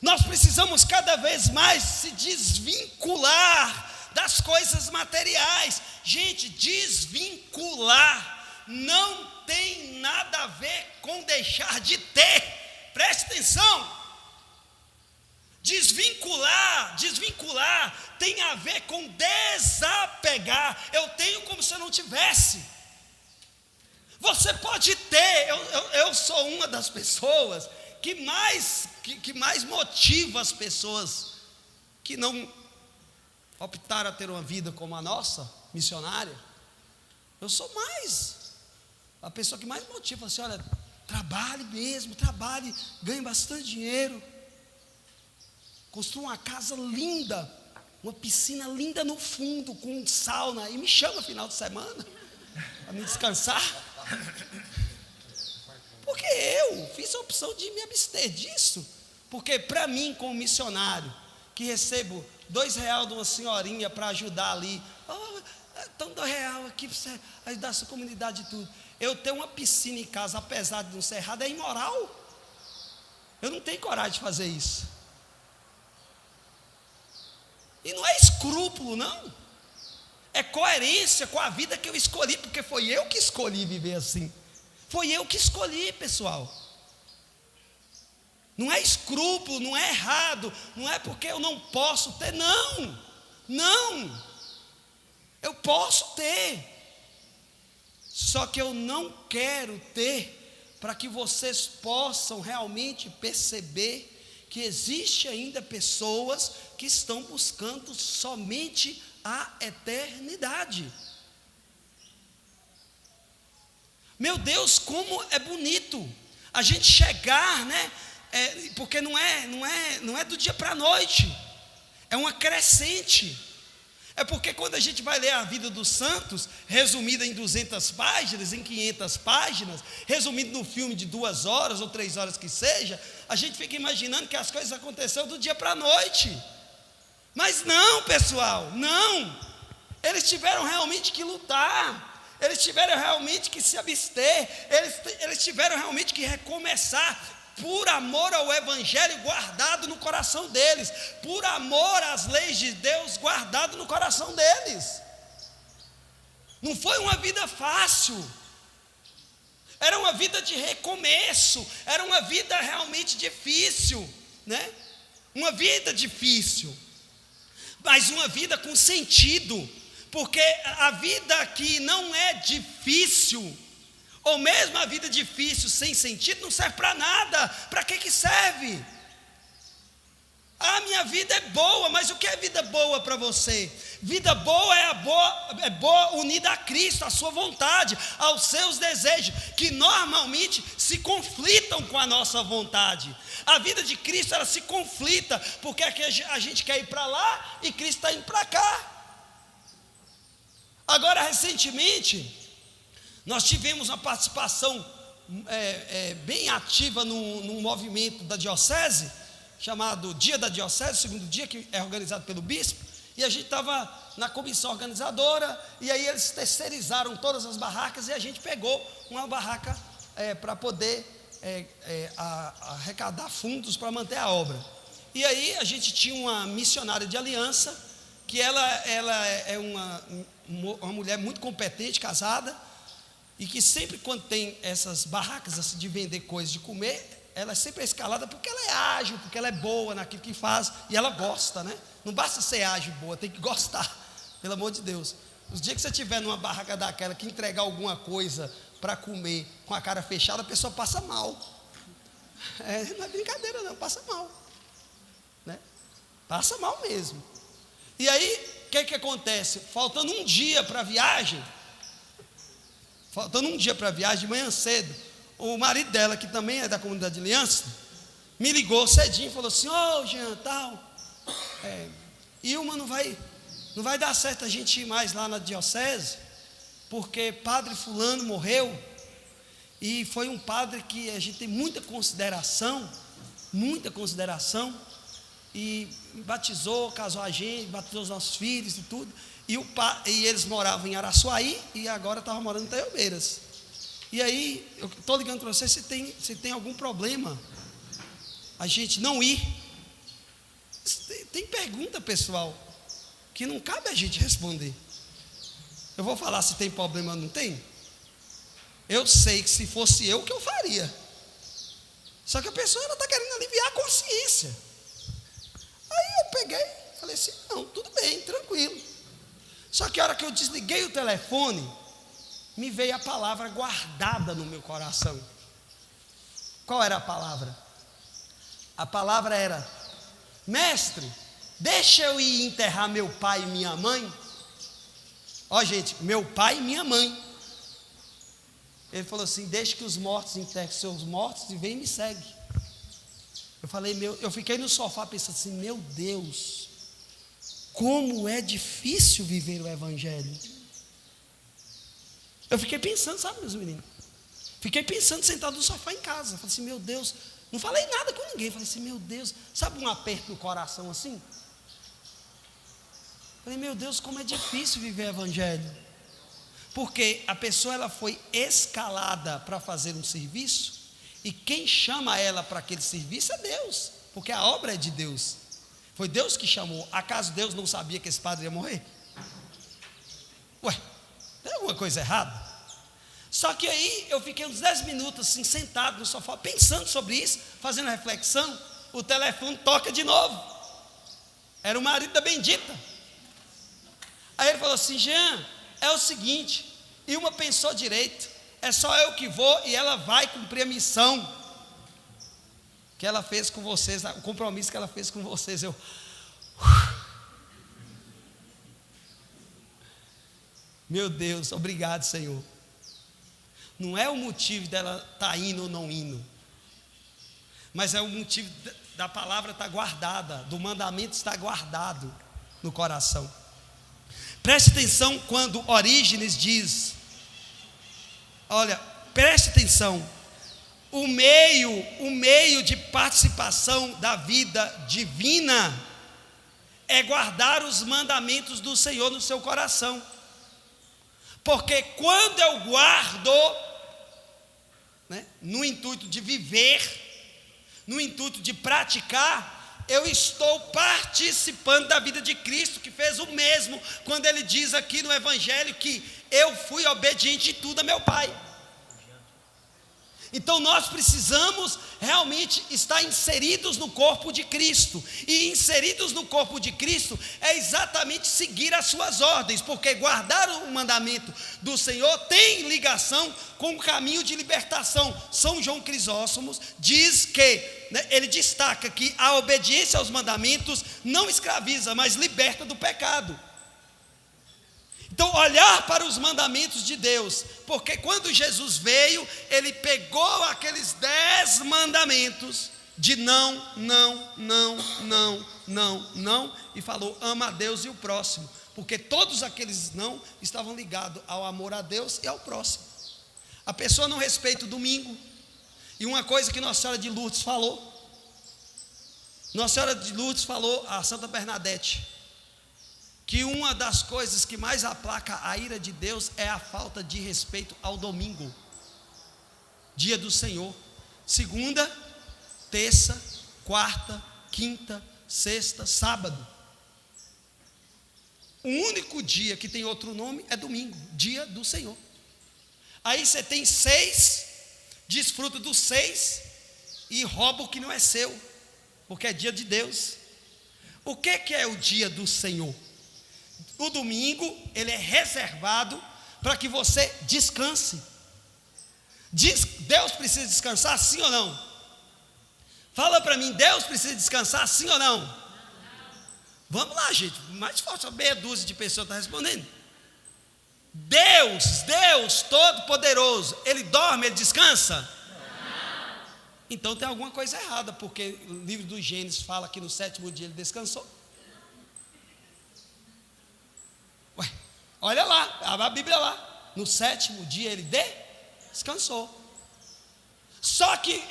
nós precisamos cada vez mais se desvincular das coisas materiais. Gente, desvincular não tem nada a ver com deixar de ter. Preste atenção. Desvincular tem a ver com desapegar. Eu tenho como se eu não tivesse. Você pode ter. Eu sou uma das pessoas que mais motiva as pessoas que não optaram a ter uma vida como a nossa, missionária. Eu sou a pessoa que mais motiva, assim, olha, trabalhe, ganhe bastante dinheiro, construa uma casa linda, uma piscina linda no fundo, com sauna, e me chama no final de semana, para me descansar, porque eu fiz a opção de me abster disso, porque para mim, como missionário, que recebo R$2 de uma senhorinha para ajudar ali. Então R$2 aqui para você ajudar a sua comunidade e tudo. Eu tenho uma piscina em casa, apesar de não ser errado, é imoral. Eu não tenho coragem de fazer isso. E não é escrúpulo, não. É coerência com a vida que eu escolhi, porque foi eu que escolhi viver assim. Foi eu que escolhi, pessoal. Não é escrúpulo, não é errado, não é porque eu não posso ter, não. Não. Eu posso ter. Só que eu não quero ter para que vocês possam realmente perceber que existe ainda pessoas que estão buscando somente a eternidade. Meu Deus, como é bonito a gente chegar, né? Porque não é do dia para a noite, é uma crescente. É porque quando a gente vai ler a vida dos santos, resumida em 200 páginas, em 500 páginas, resumido no filme de 2 horas ou 3 horas que seja, a gente fica imaginando que as coisas aconteceram do dia para a noite. Mas não, pessoal, não. Eles tiveram realmente que lutar, eles tiveram realmente que se abster, eles tiveram realmente que recomeçar, por amor ao Evangelho guardado no coração deles, por amor às leis de Deus guardado no coração deles. Não foi uma vida fácil, era uma vida de recomeço, era uma vida realmente difícil, né? Uma vida difícil, mas uma vida com sentido, porque a vida que não é difícil, ou mesmo a vida difícil, sem sentido, não serve para nada. Para que serve? A minha vida é boa, mas o que é vida boa para você? Vida boa é boa unida a Cristo, à sua vontade, aos seus desejos, que normalmente se conflitam com a nossa vontade. A vida de Cristo, ela se conflita, porque aqui a gente quer ir para lá e Cristo está indo para cá. Agora, recentemente, nós tivemos uma participação bem ativa num movimento da diocese, chamado Dia da Diocese, segundo dia, que é organizado pelo bispo, e a gente estava na comissão organizadora, e aí eles terceirizaram todas as barracas, e a gente pegou uma barraca para poder arrecadar fundos para manter a obra. E aí a gente tinha uma missionária de aliança, que ela é uma mulher muito competente, casada, e que sempre quando tem essas barracas assim, de vender coisas de comer, ela é sempre escalada porque ela é ágil, porque ela é boa naquilo que faz, e ela gosta, né? Não basta ser ágil e boa, tem que gostar, pelo amor de Deus. Os dias que você estiver numa barraca daquela, que entregar alguma coisa para comer com a cara fechada, a pessoa passa mal. Não é brincadeira não, passa mal, né? Passa mal mesmo. E aí, o que acontece? Faltando um dia para a viagem, de manhã cedo, o marido dela, que também é da comunidade de aliança, me ligou cedinho e falou assim: Jean, tal, Ilma, não vai dar certo a gente ir mais lá na diocese, porque padre fulano morreu, e foi um padre que a gente tem muita consideração, e batizou, casou a gente, batizou os nossos filhos e tudo, e eles moravam em Araçuaí, e agora estavam morando em Itaiobeiras. E aí, eu estou ligando para você, se tem algum problema a gente não ir. Tem pergunta, pessoal, que não cabe a gente responder. Eu vou falar se tem problema ou não tem. Eu sei que se fosse eu, o que eu faria? Só que a pessoa está querendo aliviar a consciência. Aí eu peguei, falei assim: não, tudo bem, tranquilo. Só que a hora que eu desliguei o telefone, me veio a palavra guardada no meu coração. Qual era a palavra? A palavra era: mestre, deixa eu ir enterrar meu pai e minha mãe. Ó, gente, meu pai e minha mãe. Ele falou assim: deixa que os mortos enterrem seus mortos e vem e me segue. Eu fiquei no sofá pensando assim: meu Deus, como é difícil viver o Evangelho. Eu fiquei pensando, sabe, meus meninos? Fiquei pensando sentado no sofá em casa. Falei assim: meu Deus, não falei nada com ninguém. Falei assim: meu Deus, sabe um aperto no coração assim? Falei, meu Deus, como é difícil viver evangelho. Porque a pessoa ela foi escalada para fazer um serviço, e quem chama ela para aquele serviço é Deus, porque a obra é de Deus. Foi Deus que chamou. Acaso Deus não sabia que esse padre ia morrer? Ué, tem alguma coisa errada? Só que aí eu fiquei uns 10 minutos assim, sentado no sofá, pensando sobre isso, fazendo reflexão. O telefone toca de novo. Era o marido da bendita. Aí ele falou assim, Jean, é o seguinte, Ilma pensou direito, é só eu que vou e ela vai cumprir a missão que ela fez com vocês, o compromisso que ela fez com vocês. Meu Deus, obrigado, Senhor. Não é o motivo dela estar indo ou não indo, mas é o motivo da palavra estar guardada, do mandamento estar guardado no coração. Preste atenção quando Orígenes diz, olha, preste atenção, o meio de participação da vida divina é guardar os mandamentos do Senhor no seu coração. Porque quando eu guardo, né, no intuito de viver, no intuito de praticar, eu estou participando da vida de Cristo, que fez o mesmo, quando ele diz aqui no Evangelho que eu fui obediente em tudo a meu Pai. Então nós precisamos realmente estar inseridos no corpo de Cristo, e inseridos no corpo de Cristo é exatamente seguir as suas ordens, porque guardar o mandamento do Senhor tem ligação com o caminho de libertação. São João Crisóstomo diz que, né, ele destaca que a obediência aos mandamentos não escraviza, mas liberta do pecado. Então, olhar para os mandamentos de Deus, porque quando Jesus veio, ele pegou aqueles 10 mandamentos de não, e falou, ama a Deus e o próximo, porque todos aqueles não estavam ligados ao amor a Deus e ao próximo. A pessoa não respeita o domingo, e uma coisa que Nossa Senhora de Lourdes falou, a Santa Bernadette, que uma das coisas que mais aplaca a ira de Deus é a falta de respeito ao domingo, dia do Senhor. Segunda, terça, quarta, quinta, sexta, sábado. O único dia que tem outro nome é domingo, dia do Senhor. Aí você tem 6, desfruta dos 6 e rouba o que não é seu, porque é dia de Deus. O que é o dia do Senhor? O domingo, ele é reservado para que você descanse. Deus precisa descansar, sim ou não? Fala para mim, Deus precisa descansar, sim ou não? Vamos lá, gente, mais forte, meia dúzia de pessoas está respondendo. Deus Todo-Poderoso, ele dorme, ele descansa? Então tem alguma coisa errada, porque o livro do Gênesis fala que no 7º dia ele descansou. Ué, olha lá, a Bíblia lá, no 7º dia ele descansou. Só que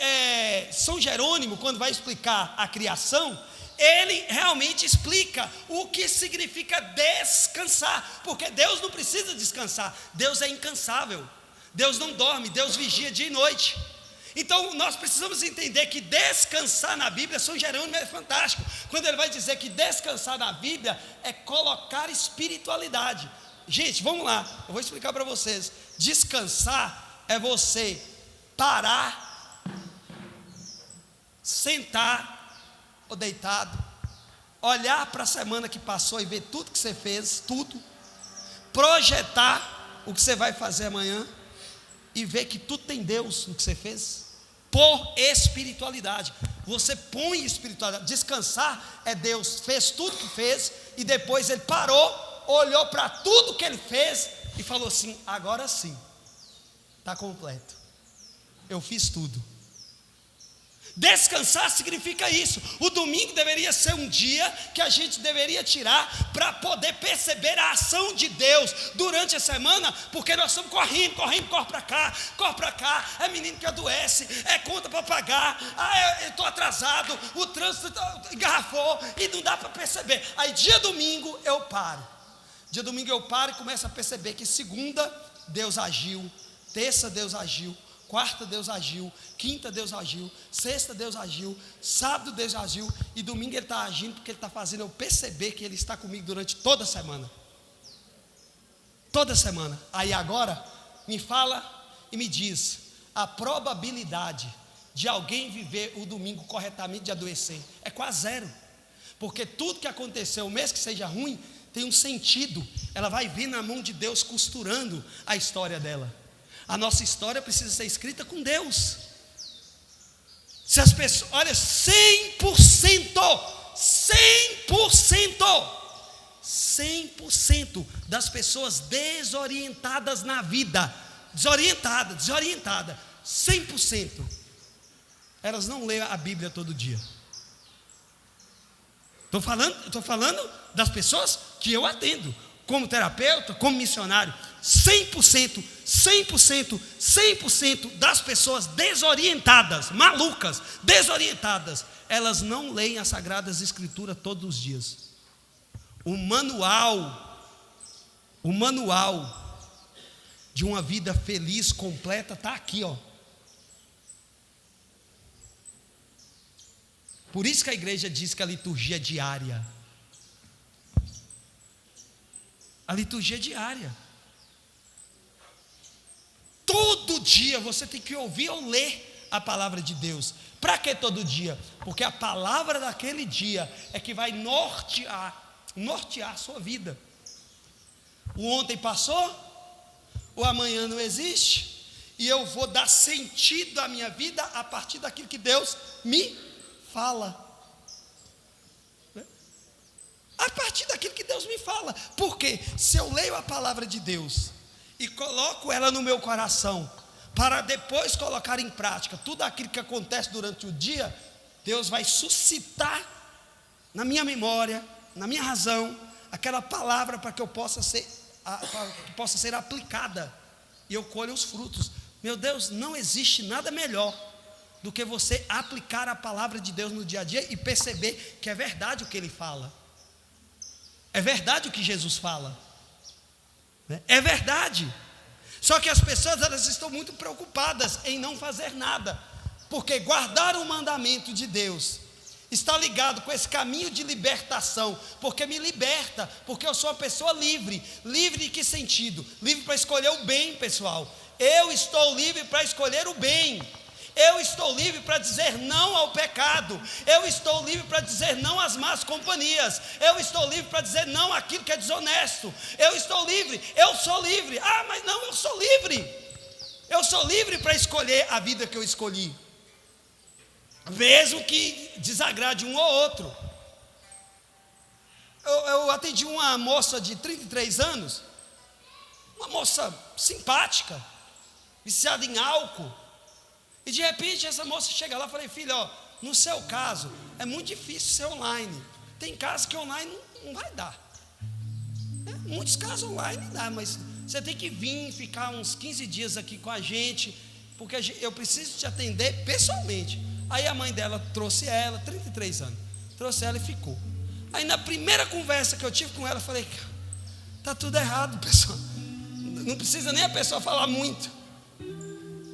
São Jerônimo, quando vai explicar a criação, ele realmente explica o que significa descansar, porque Deus não precisa descansar, Deus é incansável, Deus não dorme, Deus vigia dia e noite. Então nós precisamos entender que descansar na Bíblia, São Jerônimo é fantástico, quando ele vai dizer que descansar na Bíblia é colocar espiritualidade. Gente, vamos lá, eu vou explicar para vocês. Descansar é você parar, sentar ou deitado, olhar para a semana que passou e ver tudo que você fez, tudo, projetar o que você vai fazer amanhã e ver que tudo tem Deus no que você fez, por espiritualidade. Você põe espiritualidade. Descansar é Deus fez tudo que fez e depois ele parou, olhou para tudo que ele fez e falou assim: agora sim, está completo, eu fiz tudo. Descansar significa isso. O domingo deveria ser um dia que a gente deveria tirar para poder perceber a ação de Deus durante a semana, porque nós estamos correndo, corre para cá, é menino que adoece, é conta para pagar, eu estou atrasado, o trânsito engarrafou e não dá para perceber. Aí dia domingo eu paro e começo a perceber que segunda Deus agiu, terça Deus agiu, quarta Deus agiu, quinta Deus agiu, sexta Deus agiu, sábado Deus agiu, e domingo Ele está agindo, porque Ele está fazendo eu perceber que Ele está comigo durante toda a semana. Toda semana. Aí agora, me fala e me diz, a probabilidade de alguém viver o domingo corretamente de adoecer é quase zero. Porque tudo que aconteceu, mesmo que seja ruim, tem um sentido. Ela vai vir na mão de Deus costurando a história dela. A nossa história precisa ser escrita com Deus. Se as pessoas, olha, 100% das pessoas desorientadas na vida, desorientada, 100%, elas não leem a Bíblia todo dia. Estou falando das pessoas que eu atendo, como terapeuta, como missionário. 100% das pessoas desorientadas, malucas, desorientadas, elas não leem as Sagradas Escrituras todos os dias. O manual de uma vida feliz, completa, está aqui, ó. Por isso que a igreja diz que a liturgia é diária. A liturgia é diária. Todo dia você tem que ouvir ou ler a palavra de Deus. Para que todo dia? Porque a palavra daquele dia é que vai nortear a sua vida. O ontem passou, o amanhã não existe, e eu vou dar sentido à minha vida a partir daquilo que Deus me fala. A partir daquilo que Deus me fala. Porque se eu leio a palavra de Deus e coloco ela no meu coração, para depois colocar em prática tudo aquilo que acontece durante o dia, Deus vai suscitar na minha memória, na minha razão, aquela palavra para que eu possa ser aplicada, e eu colho os frutos. Meu Deus, não existe nada melhor do que você aplicar a palavra de Deus no dia a dia e perceber que é verdade o que Ele fala. É verdade o que Jesus fala. É verdade. Só que as pessoas, elas estão muito preocupadas em não fazer nada, porque guardar o mandamento de Deus está ligado com esse caminho de libertação, porque me liberta, porque eu sou uma pessoa livre. Livre em que sentido? Livre para escolher o bem, pessoal. Eu estou livre para escolher o bem. Eu estou livre para dizer não ao pecado. Eu estou livre para dizer não às más companhias. Eu estou livre para dizer não àquilo que é desonesto. Eu estou livre, eu sou livre. Ah, mas não, eu sou livre. Eu sou livre para escolher a vida que eu escolhi, mesmo que desagrade um ou outro. Eu atendi uma moça de 33 anos, uma moça simpática, viciada em álcool. E de repente essa moça chega lá e falei: filha, ó, no seu caso é muito difícil ser online. Tem casos que online não vai dar. Muitos casos online dá, mas você tem que vir ficar uns 15 dias aqui com a gente, porque eu preciso te atender pessoalmente. Aí a mãe dela trouxe ela, 33 anos, trouxe ela e ficou. Aí na primeira conversa que eu tive com ela, eu falei: tá tudo errado, pessoal. Não precisa nem a pessoa falar muito.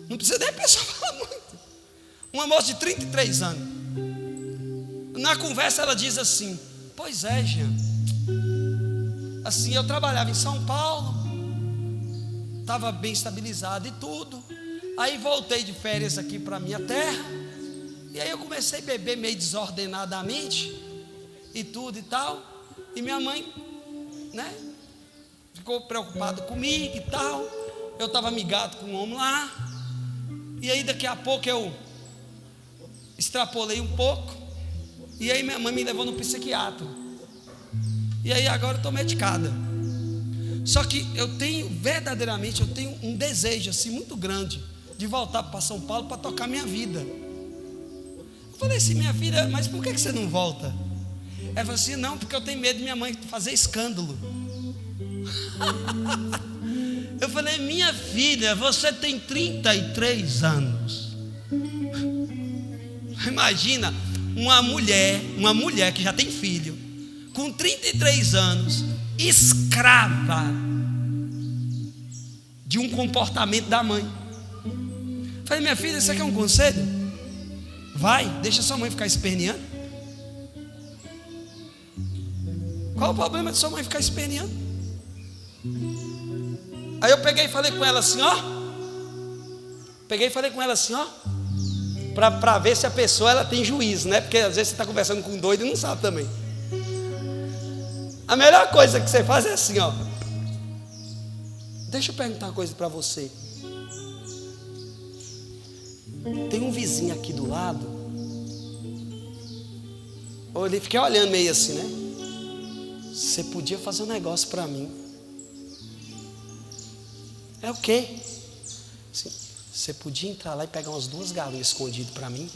Não precisa nem a pessoa falar muito. Uma moça de 33 anos. Na conversa ela diz assim: pois é, Jean, assim, eu trabalhava em São Paulo, estava bem estabilizado e tudo. Aí voltei de férias aqui para a minha terra, e aí eu comecei a beber meio desordenadamente e tudo e tal. E minha mãe, né, ficou preocupada comigo e tal. Eu estava amigado com um homem lá. E aí daqui a pouco eu extrapolei um pouco, e aí minha mãe me levou no psiquiatra. E aí agora eu estou medicada. Só que verdadeiramente eu tenho um desejo assim muito grande de voltar para São Paulo para tocar minha vida. Falei assim, minha filha, mas por que você não volta? Ela falou assim, não, porque eu tenho medo de minha mãe fazer escândalo. Eu falei, minha filha, você tem 33 anos. Imagina uma mulher que já tem filho, com 33 anos, escrava de um comportamento da mãe. Falei, minha filha, você quer um conselho? Vai, deixa sua mãe ficar esperneando. Qual o problema de sua mãe ficar esperneando? Aí eu peguei e falei com ela assim, ó. Para ver se a pessoa ela tem juízo, né? Porque às vezes você está conversando com um doido e não sabe também. A melhor coisa que você faz é assim, ó. Deixa eu perguntar uma coisa para você. Tem um vizinho aqui do lado. Eu fiquei olhando meio assim, né? Você podia fazer um negócio para mim. É o quê? Assim, você podia entrar lá e pegar umas 2 galinhas escondidas para mim?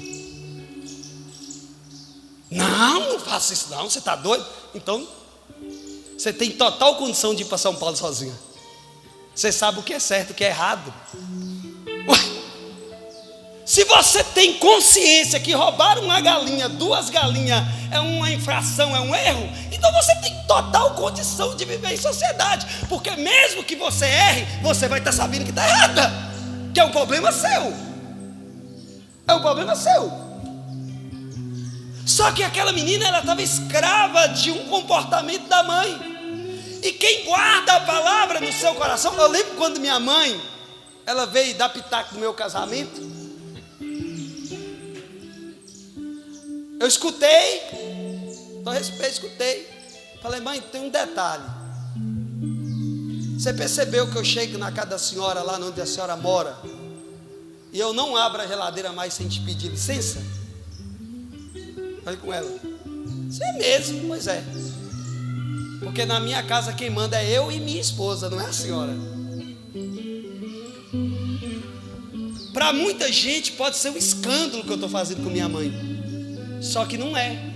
Não faça isso não, você está doido? Então, você tem total condição de ir para São Paulo sozinha. Você sabe o que é certo, o que é errado. Ué, se você tem consciência que roubar uma galinha, 2 galinhas é uma infração, é um erro, então você tem total condição de viver em sociedade, porque mesmo que você erre, você vai estar sabendo que está errada, que é um problema seu. É um problema seu. Só que aquela menina, ela estava escrava de um comportamento da mãe. E quem guarda a palavra no seu coração, eu lembro quando minha mãe, ela veio dar pitaco no meu casamento. Eu escutei. Falei, mãe, tem um detalhe. Você percebeu que eu chego na casa da senhora, lá onde a senhora mora, e eu não abro a geladeira mais sem te pedir licença? Falei com ela. Isso é mesmo, pois é. Porque na minha casa quem manda é eu e minha esposa, não é a senhora. Para muita gente pode ser um escândalo que eu estou fazendo com minha mãe. Só que não é.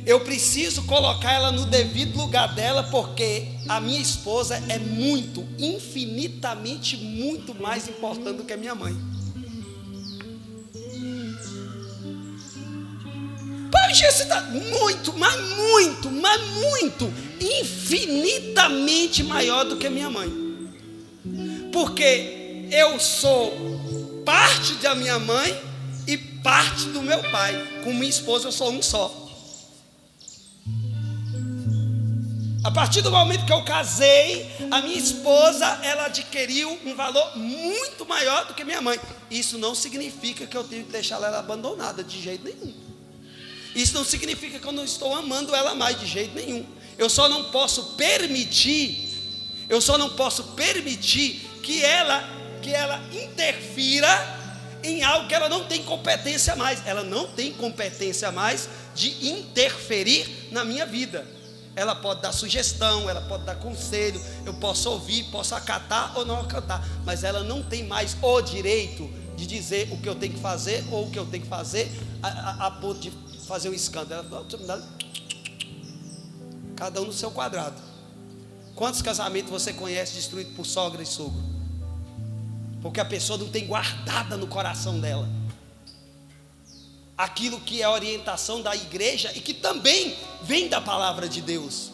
Eu preciso colocar ela no devido lugar dela, porque a minha esposa é muito, infinitamente muito mais importante do que a minha mãe. Poxa, você está muito, infinitamente maior do que a minha mãe. Porque eu sou parte da minha mãe e parte do meu pai. Com minha esposa eu sou um só. A partir do momento que eu casei, a minha esposa, ela adquiriu um valor muito maior do que minha mãe. Isso não significa que eu tenho que deixar ela abandonada de jeito nenhum. Isso não significa que eu não estou amando ela mais de jeito nenhum. Eu só não posso permitir que ela interfira em algo que ela não tem competência mais. Ela não tem competência mais de interferir na minha vida. Ela pode dar sugestão, ela pode dar conselho, eu posso ouvir, posso acatar ou não acatar, mas ela não tem mais o direito de dizer o que eu tenho que fazer ou o que eu tenho que fazer a ponto de fazer um escândalo. Cada um no seu quadrado. Quantos casamentos você conhece destruídos por sogra e sogro? Porque a pessoa não tem guardada no coração dela aquilo que é a orientação da igreja e que também vem da palavra de Deus.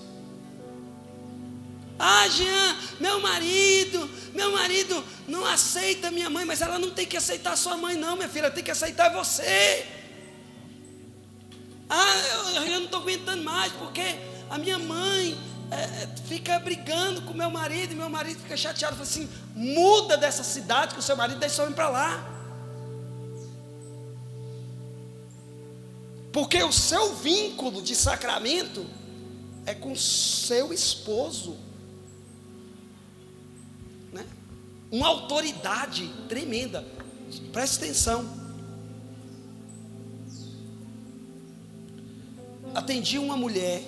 Ah, Jean, meu marido não aceita minha mãe, mas ela não tem que aceitar sua mãe não, minha filha, ela tem que aceitar você. Ah, eu não estou aguentando mais, porque a minha mãe fica brigando com meu marido, e meu marido fica chateado. Fala assim, muda dessa cidade com o seu marido, deixa o homem para lá. Porque o seu vínculo de sacramento é com seu esposo, né? Uma autoridade tremenda. Preste atenção. Atendi uma mulher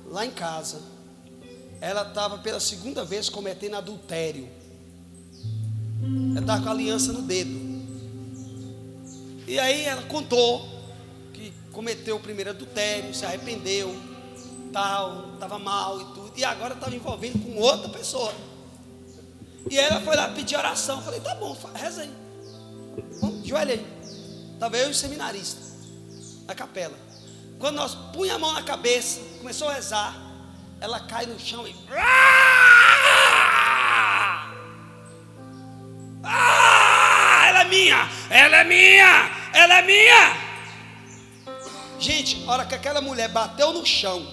lá em casa. Ela estava pela 2ª vez cometendo adultério. Ela estava com a aliança no dedo. E aí ela contou que cometeu o primeiro adultério, se arrependeu, tal, estava mal e tudo, e agora estava envolvendo com outra pessoa. E ela foi lá pedir oração. Eu falei, tá bom, reza aí, vamos, joelha aí. Estava eu e o seminarista na capela. Quando nós punha a mão na cabeça, começou a rezar, ela cai no chão e ela é minha, ela é minha, ela é minha. Gente, a hora que aquela mulher bateu no chão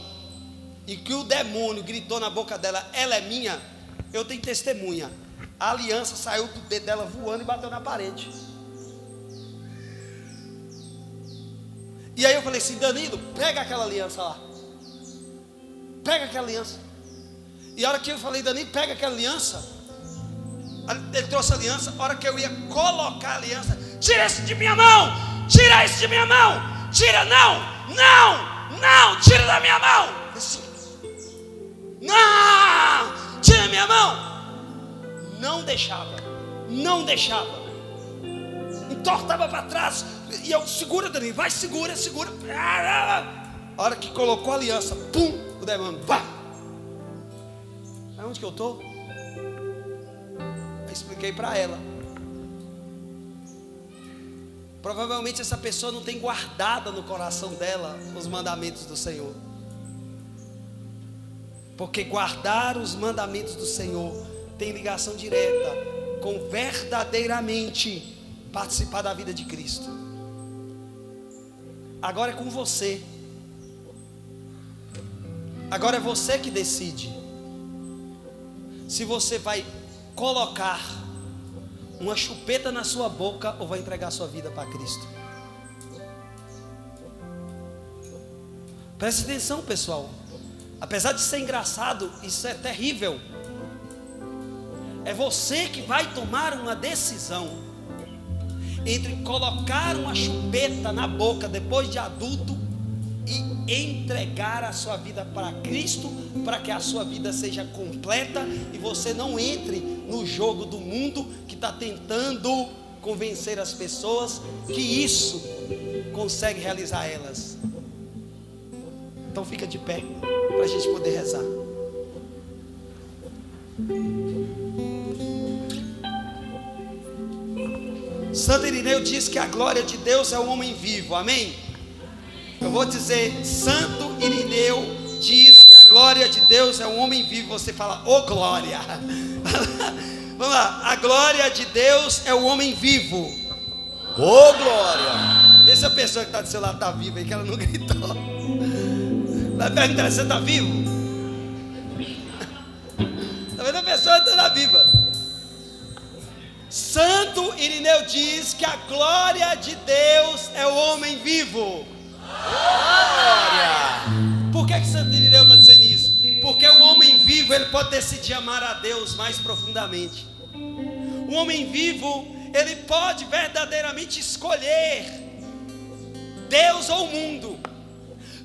e que o demônio gritou na boca dela, ela é minha, eu tenho testemunha. A aliança saiu do dedo dela voando e bateu na parede. E aí eu falei assim, Danilo, pega aquela aliança lá. Pega aquela aliança. E a hora que eu falei, Danilo, pega aquela aliança, ele trouxe a aliança. A hora que eu ia colocar a aliança, tira isso de minha mão, tira isso de minha mão, tira, não, tira da minha mão. Assim, não, tira da minha mão. Não deixava, entortava para trás. E eu, segura, Danilo, vai, segura. A hora que colocou a aliança, pum, o demônio, pá. Aonde que eu estou? Eu expliquei para ela. Provavelmente essa pessoa não tem guardado no coração dela os mandamentos do Senhor. Porque guardar os mandamentos do Senhor tem ligação direta com verdadeiramente participar da vida de Cristo. Agora é com você. Agora é você que decide se você vai colocar uma chupeta na sua boca ou vai entregar sua vida para Cristo. Preste atenção, pessoal. Apesar de ser engraçado, isso é terrível. É você que vai tomar uma decisão entre colocar uma chupeta na boca depois de adulto e entregar a sua vida para Cristo, para que a sua vida seja completa e você não entre no jogo do mundo que está tentando convencer as pessoas que isso consegue realizar elas. Então fica de pé para a gente poder rezar. Santo Irineu diz que a glória de Deus é o homem vivo, amém? Eu vou dizer, Santo Irineu diz que a glória de Deus é o homem vivo. Você fala, ô glória. Vamos lá, a glória de Deus é o homem vivo. Ô glória. Vê se a pessoa que está do seu lado está viva aí, que ela não gritou. Vai perguntar, você está vivo? Talvez a pessoa está viva. Santo Irineu diz que a glória de Deus é o homem vivo. Glória. Por que Santo Irineu está dizendo isso? Porque o homem vivo, ele pode decidir amar a Deus mais profundamente. O homem vivo, ele pode verdadeiramente escolher Deus ou o mundo.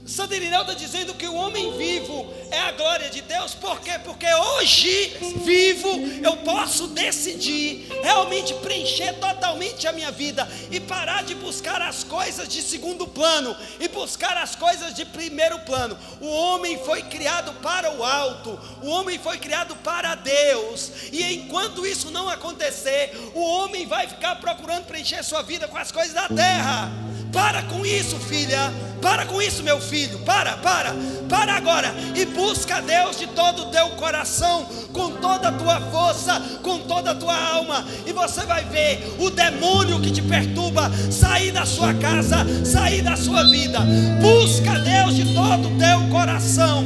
Santo Irineu está dizendo que o homem vivo é a glória de Deus. Por quê? Porque hoje, vivo, eu posso decidir realmente preencher totalmente a minha vida e parar de buscar as coisas de segundo plano e buscar as coisas de primeiro plano. O homem foi criado para o alto, o homem foi criado para Deus, e enquanto isso não acontecer, o homem vai ficar procurando preencher sua vida com as coisas da terra. Para com isso, filha. Para com isso, meu filho. Para agora. E busca Deus de todo o teu coração, com toda a tua força, com toda a tua alma. E você vai ver o demônio que te perturba sair da sua casa, sair da sua vida. Busca Deus de todo o teu coração.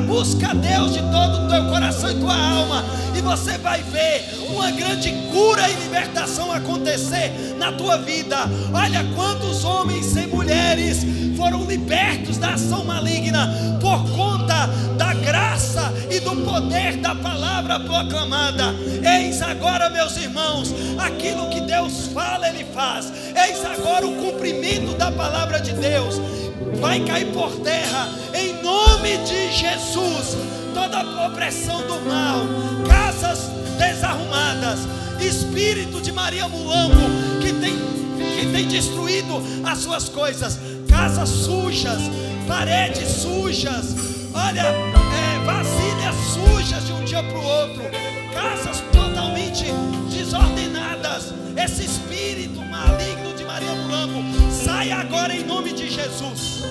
Busca Deus de todo o teu coração e tua alma. E você vai ver uma grande cura e libertação acontecer na tua vida. Olha quantos homens e mulheres foram libertos da ação maligna por conta da graça e do poder da palavra proclamada. Eis agora, meus irmãos, aquilo que Deus fala, Ele faz. Eis agora o cumprimento da palavra de Deus. Vai cair por terra, em nome de Jesus, toda a opressão do mal, casas desarrumadas, espírito de Maria Mulambo que tem que tem destruído as suas coisas. Casas sujas, paredes sujas, olha, vasilhas sujas de um dia para o outro, casas totalmente desordenadas. Esse espírito maligno de Maria Mulambo, sai agora em nome de Jesus.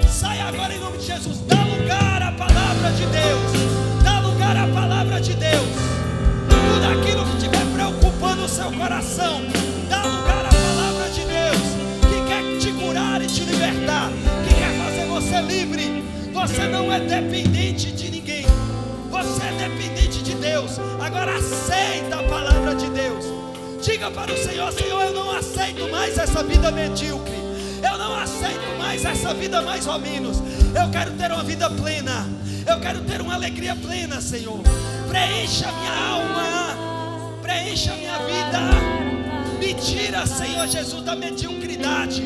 Sai agora em nome de Jesus. Dá lugar à palavra de Deus. Dá lugar à palavra de Deus. Tudo aquilo que estiver preocupando o seu coração, dá lugar à palavra de Deus, que quer te curar e te libertar, que quer fazer você livre. Você não é dependente de ninguém, você é dependente de Deus. Agora aceita a palavra de Deus. Diga para o Senhor: Senhor, eu não aceito mais essa vida medíocre, eu não aceito mais essa vida mais ou menos. Eu quero ter uma vida plena, eu quero ter uma alegria plena, Senhor. Preencha a minha alma, preencha a minha vida. Me tira, Senhor Jesus, da mediocridade.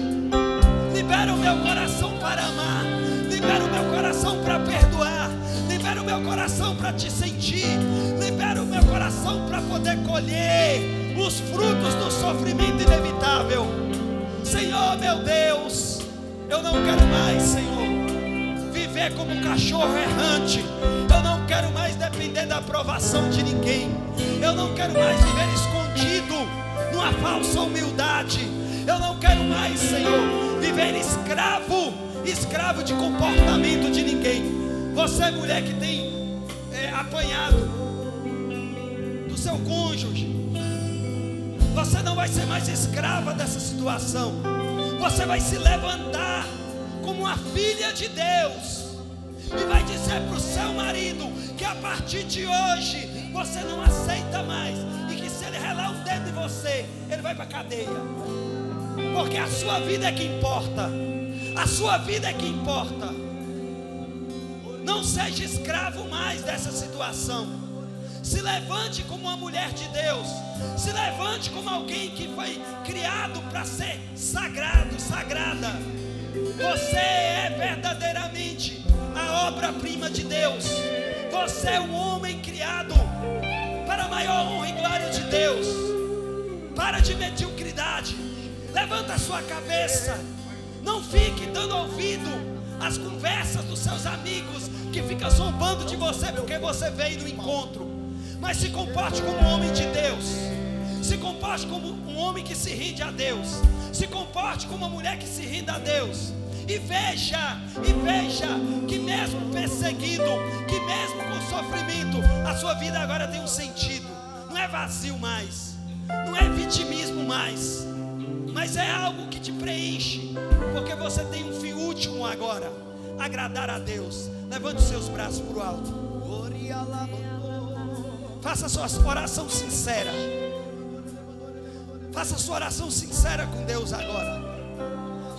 Libera o meu coração para amar, libera o meu coração para perdoar, libera o meu coração para te sentir, libera o meu coração para poder colher os frutos do sofrimento inevitável. Senhor, meu Deus, eu não quero mais, Senhor, viver como um cachorro errante. Eu não quero mais depender da aprovação de ninguém. Eu não quero mais viver escondido numa falsa humildade. Eu não quero mais, Senhor, viver escravo de comportamento de ninguém. Você, mulher que tem apanhado do seu cônjuge, você não vai ser mais escrava dessa situação. Você vai se levantar como uma filha de Deus e vai dizer para o seu marido que a partir de hoje você não aceita mais, e que se ele relar um dedo em você, ele vai para a cadeia. Porque a sua vida é que importa. A sua vida é que importa. Não seja escravo mais dessa situação. Se levante como uma mulher de Deus. Se levante como alguém que foi criado para ser sagrado, sagrada. Você é verdadeiramente a obra-prima de Deus. Você é um homem criado para a maior honra e glória de Deus. Para de mediocridade. Levanta a sua cabeça. Não fique dando ouvido às conversas dos seus amigos que ficam zombando de você porque você veio no encontro. Mas se comporte como um homem de Deus. Se comporte como um homem que se rende a Deus. Se comporte como uma mulher que se rende a Deus. E veja que mesmo perseguido, que mesmo com sofrimento, a sua vida agora tem um sentido. Não é vazio mais, não é vitimismo mais, mas é algo que te preenche, porque você tem um fim último agora: agradar a Deus. Levante os seus braços para o alto. Faça a sua oração sincera. Faça a sua oração sincera com Deus agora.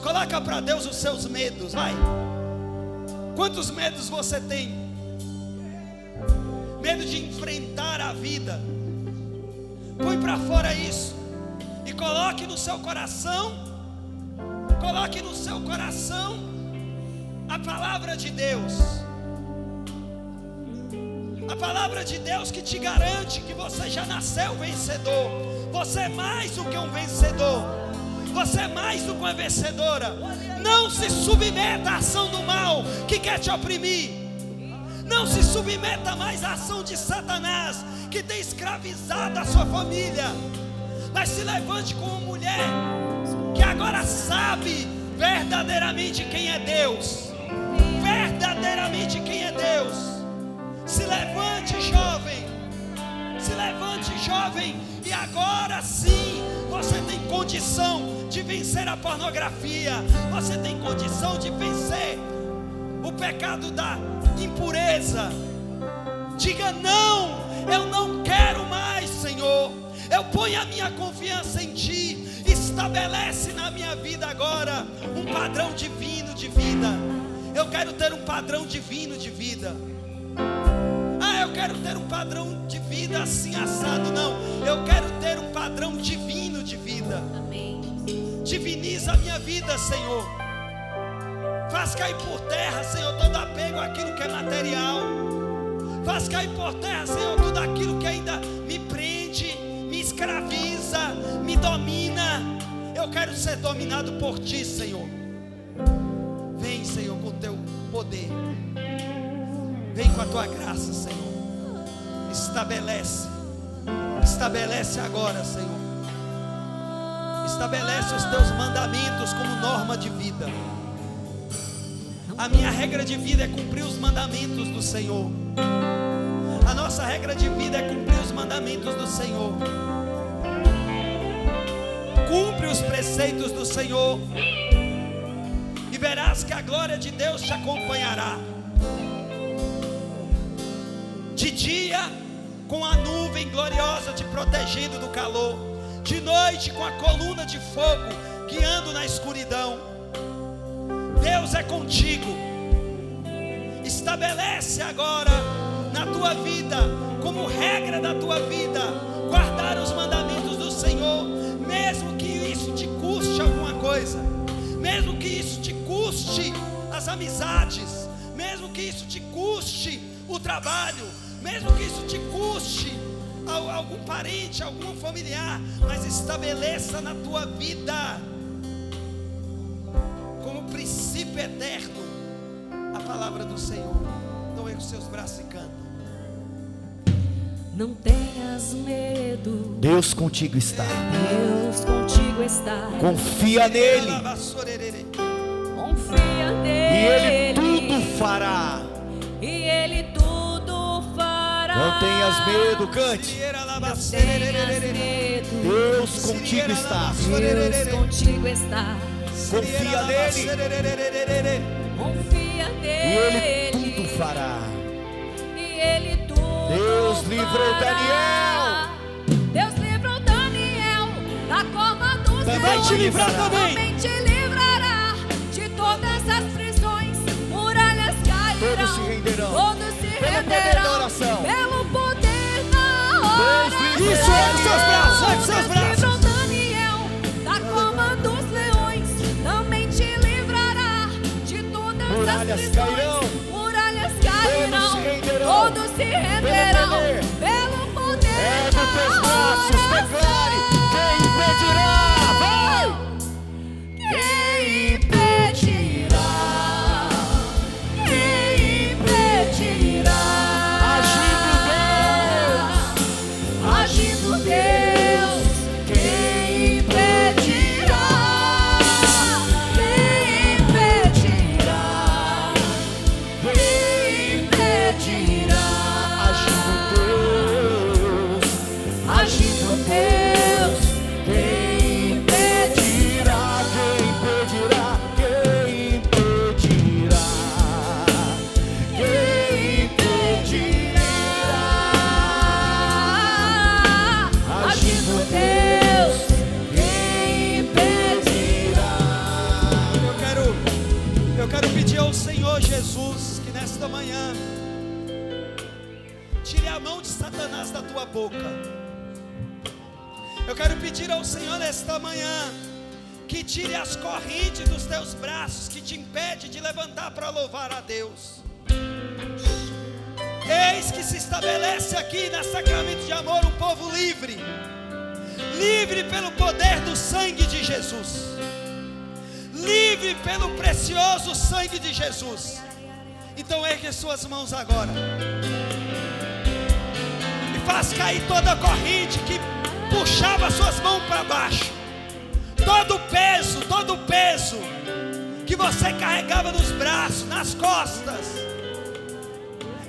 Coloca para Deus os seus medos, vai. Quantos medos você tem? Medo de enfrentar a vida. Põe para fora isso e coloque no seu coração. Coloque no seu coração a palavra de Deus. A palavra de Deus que te garante que você já nasceu vencedor. Você é mais do que um vencedor. Você é mais do que uma vencedora. Não se submeta à ação do mal que quer te oprimir. Não se submeta mais à ação de Satanás que tem escravizado a sua família. Mas se levante como uma mulher que agora sabe verdadeiramente quem é Deus. Verdadeiramente quem é Deus. Se levante, jovem. Se levante, jovem. E agora sim você tem condição de vencer a pornografia. Você tem condição de vencer o pecado da impureza. Diga: não, eu não quero mais, Senhor. Eu ponho a minha confiança em Ti. Estabelece na minha vida agora um padrão divino de vida. Eu quero ter um padrão divino de vida. Eu quero ter um padrão de vida assim assado. Não, eu quero ter um padrão divino de vida. Amém. Diviniza a minha vida, Senhor. Faz cair por terra, Senhor, todo apego àquilo que é material. Faz cair por terra, Senhor, tudo aquilo que ainda me prende, me escraviza, me domina. ser dominado por Ti, Senhor. Vem, Senhor, com o Teu poder. Vem com a Tua graça, Senhor. Estabelece agora, Senhor. Estabelece os Teus mandamentos como norma de vida. A minha regra de vida é cumprir os mandamentos do Senhor. A nossa regra de vida é cumprir os mandamentos do Senhor. Cumpre os preceitos do Senhor e verás que a glória de Deus te acompanhará. De dia, com a nuvem gloriosa te protegendo do calor. De noite, com a coluna de fogo guiando na escuridão. Deus é contigo. Estabelece agora na tua vida, como regra da tua vida, guardar os mandamentos do Senhor, mesmo que isso te custe alguma coisa, mesmo que isso te custe as amizades, mesmo que isso te custe o trabalho, mesmo que isso te custe algum parente, algum familiar, mas estabeleça na tua vida como princípio eterno a palavra do Senhor. Então erga os seus braços e canta. Não tenhas medo, Deus contigo está. Deus contigo está. Confia nele Confia nele. e ele tudo fará. E Ele tudo fará. Não tenhas medo, cante. Não tenhas medo, Deus contigo está. Deus contigo está. Confia nele Confia e nele. ele tudo fará. E Ele tudo Deus livrou fará. Deus livrou Daniel da cova dos Vai leões. te livrar também. Também te livrará de todas as prisões. Muralhas cairão. Todos se renderão. Todos se Pelo poder da renderão. oração. Pelo poder da oração. livrou Isso, ergue os seus braços, ergue os seus Deus braços. livrou Daniel da cova dos leões. Também te livrará de todas Muralhas as prisões. cairão. Muralhas cairão. Todos se renderão. Todos se renderão. poder. Pelo poder Ergue os teus braços, declare. Quem impedirá? Vai! Quem impedirá? Quem impedirá? Agindo Deus, quem impedirá? Quem impedirá? Quem impedirá? Agindo Deus, Agindo Deus, quem impedirá? Quem impedirá? Quem impedirá? Agindo Deus, quem impedirá? Eu quero pedir ao Senhor Jesus que nesta manhã tire a mão de Satanás da tua boca. Eu quero pedir ao Senhor nesta manhã que tire as correntes dos teus braços que te impede de levantar para louvar a Deus. Eis que se estabelece aqui na Sacramento de Amor um povo livre, livre pelo poder do sangue de Jesus, livre pelo precioso sangue de Jesus. Então ergue suas mãos agora e faz cair toda a corrente que puxava suas mãos para baixo, todo o peso que você carregava nos braços, nas costas.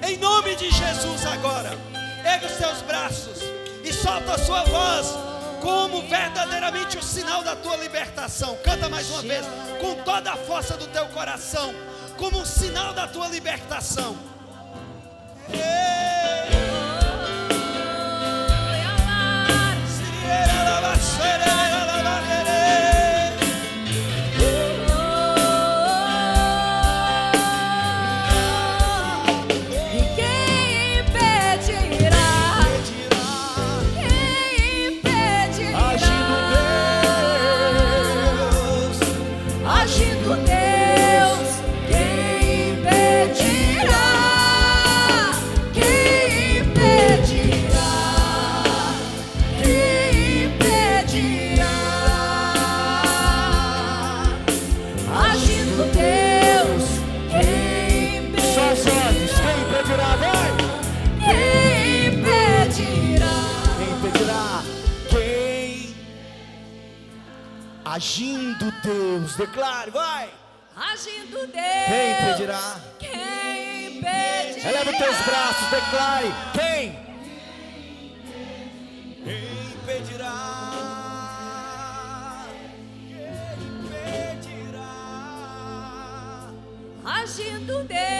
Em nome de Jesus agora, ergue os seus braços e solta a sua voz como verdadeiramente o sinal da tua libertação. Canta mais uma vez, com toda a força do teu coração, como um sinal da tua libertação. Quem impedirá? Quem impedirá? Agindo Deus, quem impedirá? Quem Agindo Deus, declare, vai. Agindo Deus. Quem impedirá? Quem impedirá? Eleva os teus braços, declare. Quem? Quem impedirá? Quem impedirá? Agindo Deus.